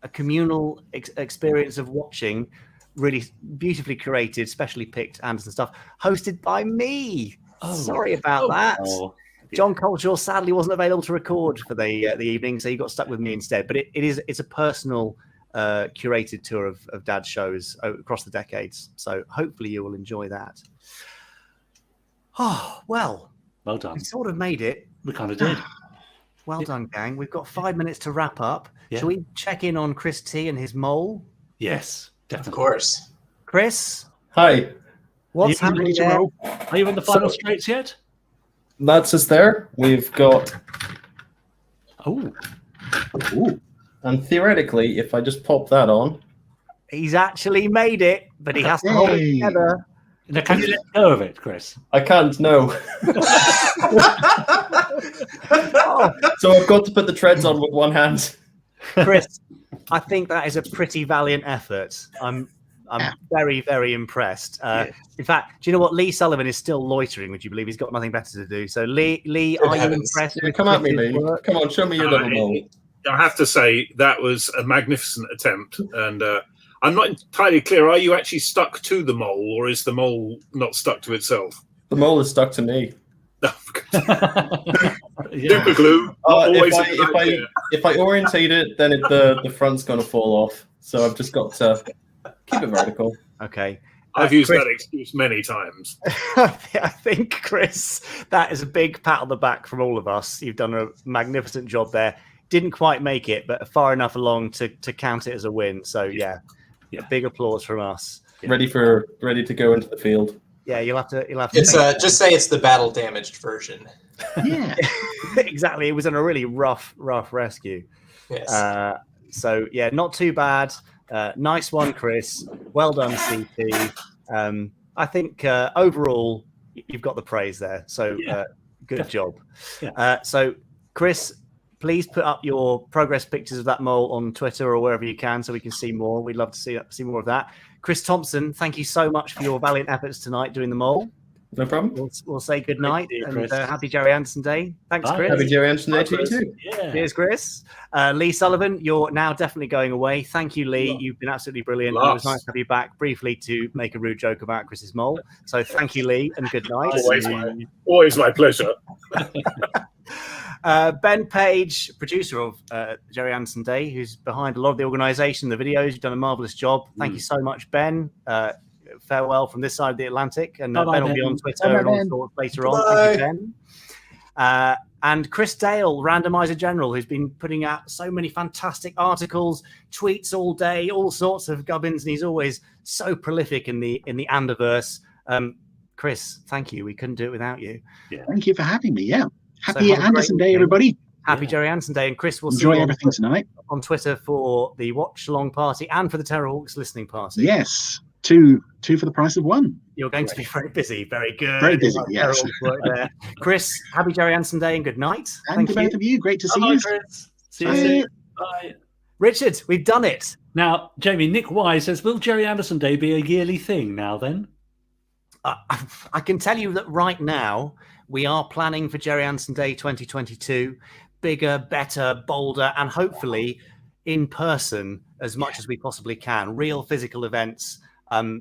a communal experience of watching really beautifully curated, specially picked Anderson stuff, hosted by me. Sorry about that. Jon Culshaw sadly wasn't available to record for the evening, so he got stuck with me instead. But it's a personal curated tour of Dad's shows across the decades. So hopefully you will enjoy that. Oh, well done. We sort of made it. We kind of did. Well done, gang. We've got 5 minutes to wrap up. Yeah. Shall we check in on Chris T and his mole? Yes, definitely. Of course. Chris? Hi. What's happening there? Are you in the final straights yet? That's us there. We've got... Ooh. And theoretically, if I just pop that on... He's actually made it, but he has to hold it together. Now, can you let go of it, Chris? I can't, no. So I've got to put the treads on with one hand. Chris, I think that is a pretty valiant effort. I'm very, very impressed. In fact, do you know what? Lee Sullivan is still loitering, would you believe? He's got nothing better to do. So, Lee, are you impressed? Yeah, come at me, Lee. Come on, show me your little mole. I have to say, that was a magnificent attempt. And I'm not entirely clear. Are you actually stuck to the mole, or is the mole not stuck to itself? The mole is stuck to me. Super glue. If I orientate it, then the front's going to fall off. So I've just got to keep it vertical. Okay. I've used that excuse many times. I think, Chris, that is a big pat on the back from all of us. You've done a magnificent job there. Didn't quite make it, but far enough along to count it as a win. So yeah. A big applause from us. Ready to go into the field. Yeah, you'll have to. It's just say it's the battle damaged version. Yeah, exactly. It was in a really rough rescue. Yes. So yeah, not too bad. Nice one, Chris. Well done, CP. I think overall you've got the praise there. So good job. Yeah. So Chris, please put up your progress pictures of that mole on Twitter or wherever you can, so we can see more. We'd love to see more of that. Chris Thompson, thank you so much for your valiant efforts tonight doing the mole. No problem. We'll say good night and happy Gerry Anderson Day. Thanks, Chris. Happy Gerry Anderson Day to you too. Yeah. Cheers, Chris. Lee Sullivan, you're now definitely going away. Thank you, Lee. You've been absolutely brilliant. It was nice to have you back briefly to make a rude joke about Chris's mole. So thank you, Lee, and good night. Always my pleasure. Ben Page, producer of Gerry Anderson Day, who's behind a lot of the organisation, the videos. You've done a marvellous job. Thank you so much, Ben. Farewell from this side of the Atlantic. And Ben will be on Twitter and on thoughts later on. Thank you, Ben. And Chris Dale, Randomizer General, who's been putting out so many fantastic articles, tweets all day, all sorts of gubbins, and he's always so prolific in the Anderverse. Chris, thank you. We couldn't do it without you. Yeah. Thank you for having me. Yeah. Happy Anderson Day, everybody. Happy Gerry Anderson Day. And Chris will enjoy everything tonight on Twitter for the watch along party and for the Terrorhawks listening party. Yes. Two for the price of one. You're going to be very busy. Very good. Very busy, yes. There. Chris, happy Gerry Anderson Day and good night. And to both of you. Great to see you. Chris. See you soon. Bye. Richard, we've done it. Now, Jamie, Nick Y says, will Gerry Anderson Day be a yearly thing now then? I can tell you that right now, we are planning for Gerry Anderson Day 2022. Bigger, better, bolder, and hopefully in person as much as we possibly can. Real physical events.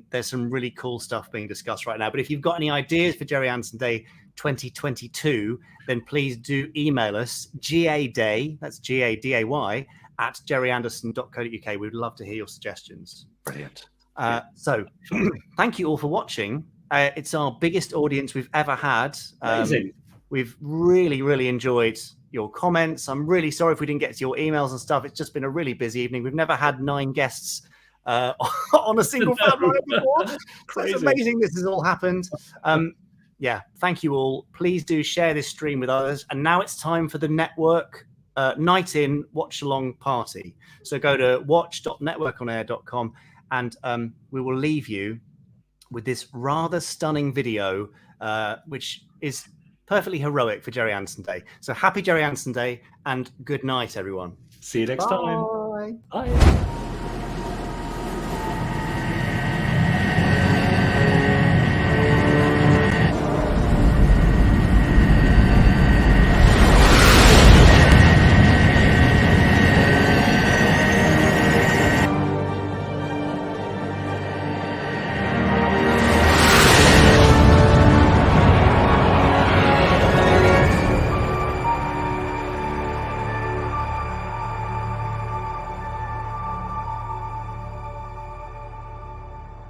There's some really cool stuff being discussed right now. But if you've got any ideas for Gerry Anderson Day 2022, then please do email us, GADAY, that's GADAY, at gerryanderson.co.uk. We'd love to hear your suggestions. Brilliant. So thank you all for watching. It's our biggest audience we've ever had. Amazing. We've really, really enjoyed your comments. I'm really sorry if we didn't get to your emails and stuff. It's just been a really busy evening. We've never had 9 guests on a single family before. So it's amazing this has all happened. Yeah, thank you all. Please do share this stream with others. And now it's time for the network night in watch along party. So go to watch.networkonair.com and we will leave you with this rather stunning video, which is perfectly heroic for Gerry Anderson Day. So happy Gerry Anderson Day and good night, everyone. See you next time. Bye. Bye.